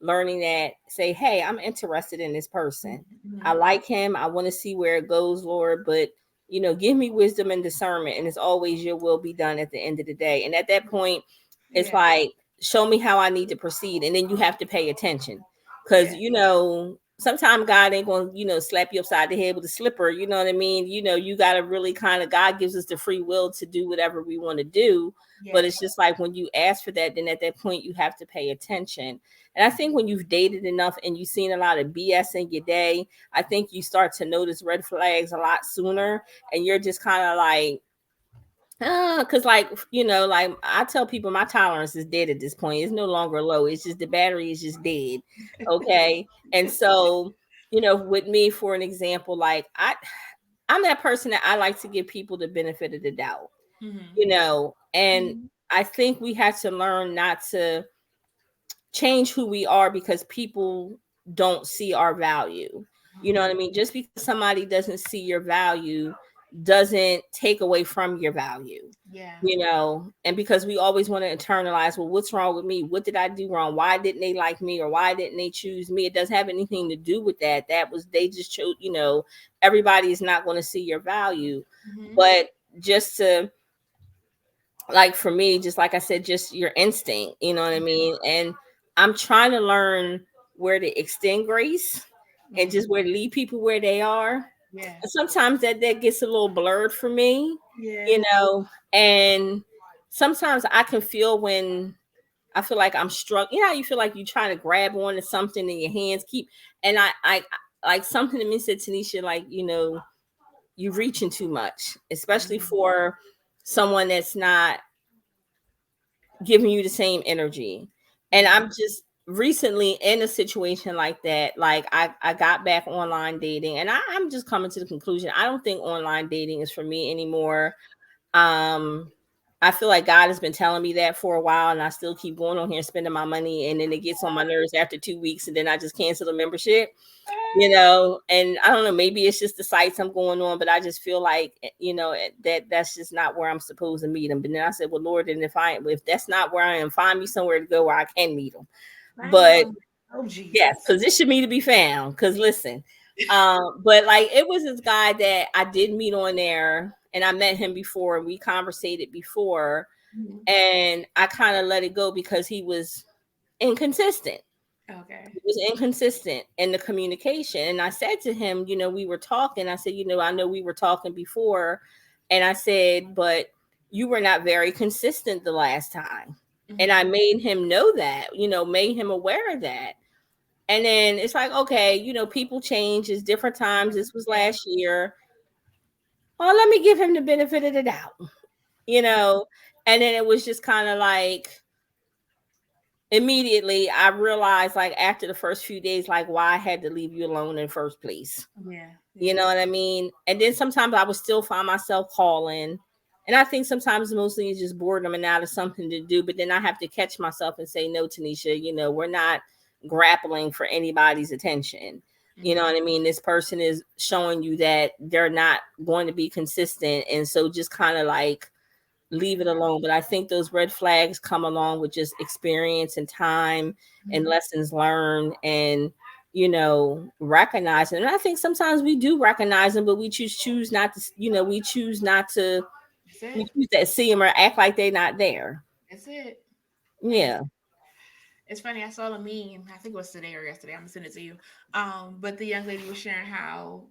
learning that, say, hey, I'm interested in this person. I Mhm. like him. I want to see where it goes, Lord, but, give me wisdom and discernment. And it's always your will be done at the end of the day. And at that point, it's Yeah, like, show me how I need to proceed. And then you have to pay attention. Because, yeah, sometimes God ain't going to, slap you upside the head with a slipper. You know what I mean? You got to really kind of, God gives us the free will to do whatever we want to do. But yeah. it's just like when you ask for that, then at that point, you have to pay attention. And I think when you've dated enough and you've seen a lot of BS in your day, I think you start to notice red flags a lot sooner. And you're just kind of like, because like like I tell people my tolerance is dead at this point. It's no longer low. It's just the battery is just dead. Okay. And so, with me, for an example, like I'm that person that I like to give people the benefit of the doubt, Hmm. and Hmm. I think we have to learn not to change who we are because people don't see our value. You know what I mean? Just because somebody doesn't see your value doesn't take away from your value. Yeah, And because we always want to internalize, well, what's wrong with me? What did I do wrong? Why didn't they like me, or why didn't they choose me? It doesn't have anything to do with that. That was, they just chose, everybody is not going to see your value. hmm, But just to, like, for me, just like I said, just your instinct, you know what I mean? And I'm trying to learn where to extend grace and hmm, just where to leave people where they are. yeah, And sometimes that gets a little blurred for me, yeah, and sometimes I can feel when I feel like I'm struck. You know how you feel like you're trying to grab onto something and your hands keep, and I like something to me said, Tanisha, like, you reaching too much, especially hmm, for someone that's not giving you the same energy. And hmm, I'm just recently in a situation like that. Like I got back online dating, and I'm just coming to the conclusion I don't think online dating is for me anymore. um I feel like God has been telling me that for a while, and I still keep going on here and spending my money, and then it gets on my nerves after 2 weeks, and then I just cancel the membership. And I don't know, maybe it's just the sites I'm going on, but I just feel like, that's just not where I'm supposed to meet them. But then I said, well, Lord, and if that's not where I am, find me somewhere to go where I can meet them. find me But some. Oh yes, Jesus. position me to be found. Because listen, but like, it was this guy that I did meet on there, and I met him before, and we conversated before, Mhm. and I kind of let it go because he was inconsistent. Okay. He was inconsistent in the communication. And I said to him, we were talking. I said, I know we were talking before. And I said, but you were not very consistent the last time. And I Hmm. made him know that, made him aware of that. And then it's like, okay, people change. It's different times. This was Yeah. last year. Oh, let me give him the benefit of the doubt, you know? And then it was just kind of like, immediately I realized, like, after the first few days, like, why I had to leave you alone in the first place. Yeah. You Yeah. know what I mean? And then sometimes I would still find myself calling. And I think sometimes mostly it's just boredom and out of something to do. But then I have to catch myself and say, no, Tanisha, we're not grappling for anybody's attention. You know Hmm. what I mean? This person is showing you that they're not going to be consistent. And so just kind of like leave it alone. But I think those red flags come along with just experience and time and Hmm. lessons learned, and recognizing. And I think sometimes we do recognize them, but we choose not to. We choose not to. That's We it. choose to see them or act like they're not there. That's it. And Yeah. it's funny, I saw a meme, I think it was today or yesterday. I'm gonna send it to you. But the young lady was sharing how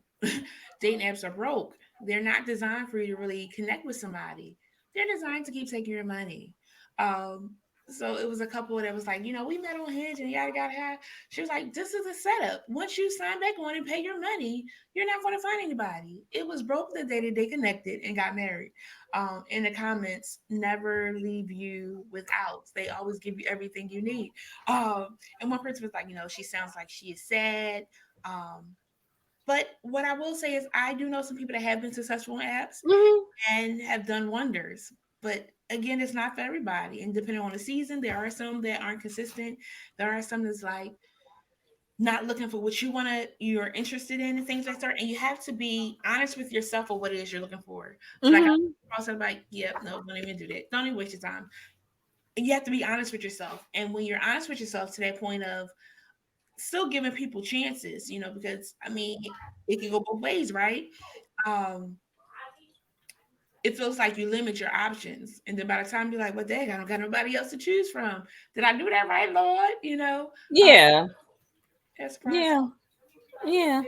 dating apps are broke. They're not designed for you to really connect with somebody. They're designed to keep taking your money. Um, so it was a couple that was like, we met on Hinge and yada yada yada. She was like, this is a setup. Once you sign back on and pay your money, you're not going to find anybody. It was broke the day that they connected and got married. In the comments, never leave you without. They always give you everything you need. And one person was like, she sounds like she is sad. Um, but what I will say is, I do know some people that have been successful in apps Hmm. and have done wonders. But again, it's not for everybody. And depending on the season, there are some that aren't consistent. There are some that's like not looking for what you're interested in and things like that. And you have to be honest with yourself of what it is you're looking for. So like Mm-hmm. I was like, yep, no, don't even do that. Don't even waste your time. And you have to be honest with yourself. And when you're honest with yourself to that point of still giving people chances, because I mean it can go both ways, right? Um, it feels like you limit your options. And then by the time you're like, well, dang, I don't got nobody else to choose from. Did I do that right, Lord? Yeah. That's process. Yeah. Yeah.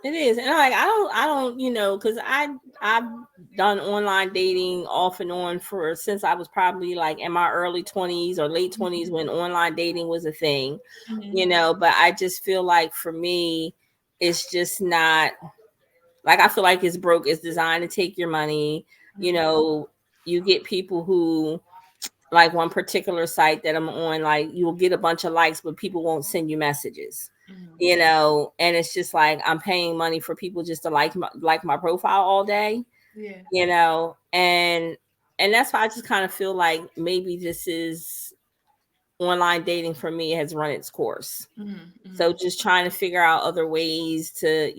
It is, and I don't, because I've done online dating off and on for since I was probably like in my early 20s or late 20s when online dating was a thing, Mm-hmm. But I just feel like for me, it's just not like I feel like it's broke. It's designed to take your money. You Mm-hmm. know, you get people who like one particular site that I'm on, like you'll get a bunch of likes, but people won't send you messages, Mm-hmm. and it's just like I'm paying money for people just to like my profile all day, Yeah. and that's why I just kind of feel like maybe this is online dating for me has run its course. Mm-hmm. So Mm-hmm. just trying to figure out other ways to,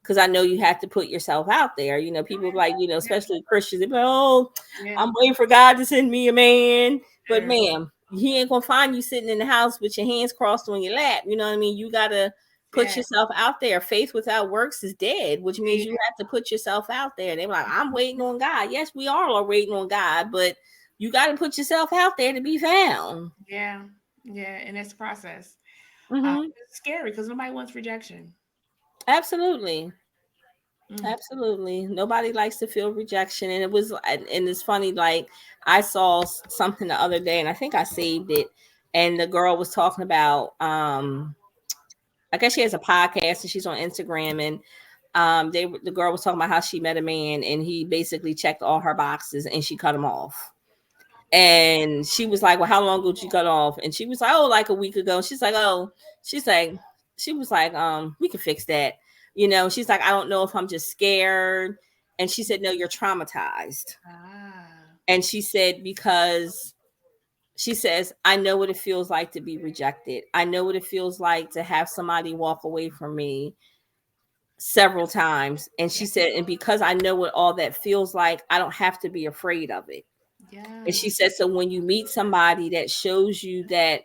because I know you have to put yourself out there. People like, Yeah. especially Christians, they be like, oh, Yeah. I'm waiting for God to send me a man. But Yeah. ma'am, he ain't gonna find you sitting in the house with your hands crossed on your lap. You know what I mean? You gotta put Yeah. yourself out there. Faith without works is dead, which means Yeah. you have to put yourself out there. They're like, I'm waiting on God. Yes, we are all waiting on God, but you got to put yourself out there to be found. Yeah. Yeah. And that's the process. Hmm. It's scary because nobody wants rejection. Absolutely. Mm. Absolutely. Nobody likes to feel rejection. And it's funny, like I saw something the other day and I think I saved it. And the girl was talking about, I guess she has a podcast and she's on Instagram. And the girl was talking about how she met a man and he basically checked all her boxes and she cut him off. And she was like, well, how long ago did you cut off? And she was like, oh, like a week ago. She's like, oh, she's like, she was like, we can fix that. She's like, I don't know if I'm just scared. And she said, no, you're traumatized. Ah. And she said, because she says, I know what it feels like to be rejected. I know what it feels like to have somebody walk away from me several times. And Yeah. she said, and because I know what all that feels like, I don't have to be afraid of it. And Yeah. she said, so when you meet somebody that shows you that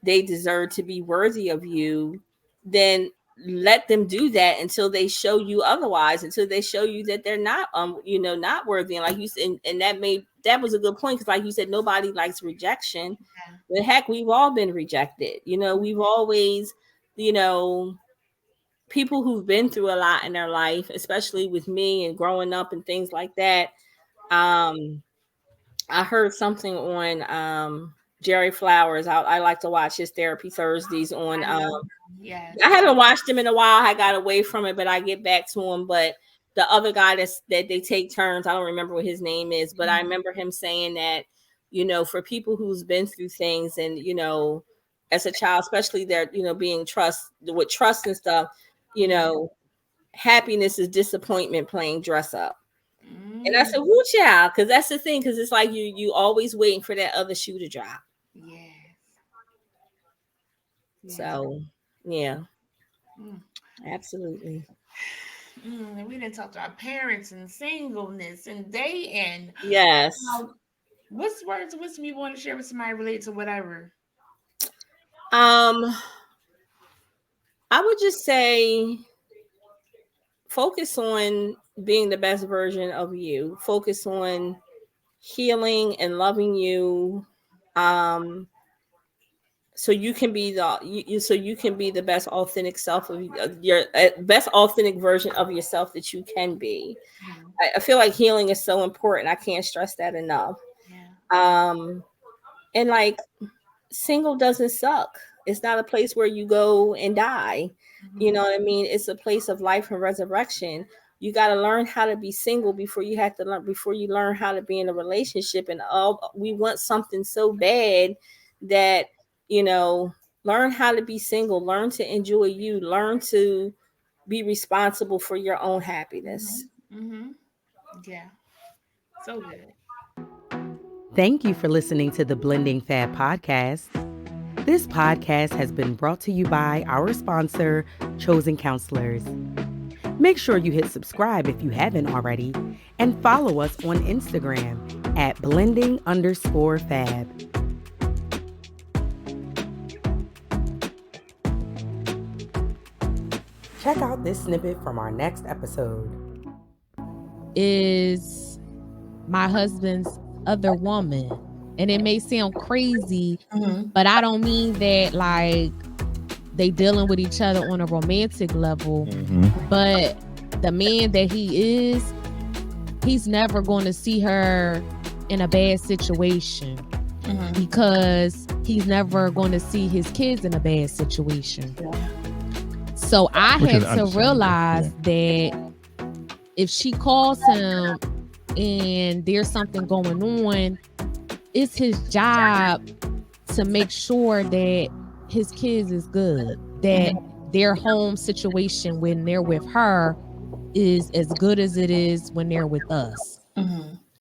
they deserve to be worthy of you, then let them do that until they show you otherwise, until they show you that they're not, not worthy. And like you said, and that was a good point. Cause like you said, nobody likes rejection, Yeah. but heck, we've all been rejected. We've always, you know, people who've been through a lot in their life, especially with me and growing up and things like that. Um, I heard something on Jerry Flowers. I like to watch his therapy Thursdays on. I love them. I Yes. haven't watched him in a while. I got away from it, but I get back to him. But the other guy that they take turns. I don't remember what his name is, but I Mhm. remember him saying that for people who's been through things and as a child, especially they're being with trust and stuff. You Mhm. know, happiness is disappointment playing dress up. And I Mm. said, "Woo, child," because that's the thing. Because it's like you always waiting for that other shoe to drop. Yes. Yes. So, yeah, Mm. absolutely, And we didn't talk to our parents and singleness and dating. yes. What's words of wisdom you want to share with somebody related to whatever? Um, I would just say focus on being the best version of you. Focus on healing and loving you. Um, so you can be so you can be the best authentic self of your best authentic version of yourself that you can be. Mhm. I feel like healing is so important. I can't stress that enough. Yeah. Um, and like single doesn't suck. It's not a place where you go and die. You Mhm. know what I mean? It's a place of life and resurrection. You got to learn how to be single before you learn how to be in a relationship. And all we want something so bad that you know, learn how to be single. Learn to enjoy you. Learn to be responsible for your own happiness. Mhm. Mhm. Yeah. So good. Thank you for listening to the Blending Fab podcast. This podcast has been brought to you by our sponsor, Chosen Counselors. Make sure you hit subscribe if you haven't already, and follow us on Instagram at blending_fab. Check out this snippet from our next episode. Is my husband's other woman. And it may sound crazy, but I don't mean that like they dealing with each other on a romantic level. But the man that he is, he's never going to see her in a bad situation because he's never going to see his kids in a bad situation. So I had to realize that if she calls him and there's something going on, it's his job to make sure that his kids is good, that their home situation when they're with her is as good as it is when they're with us.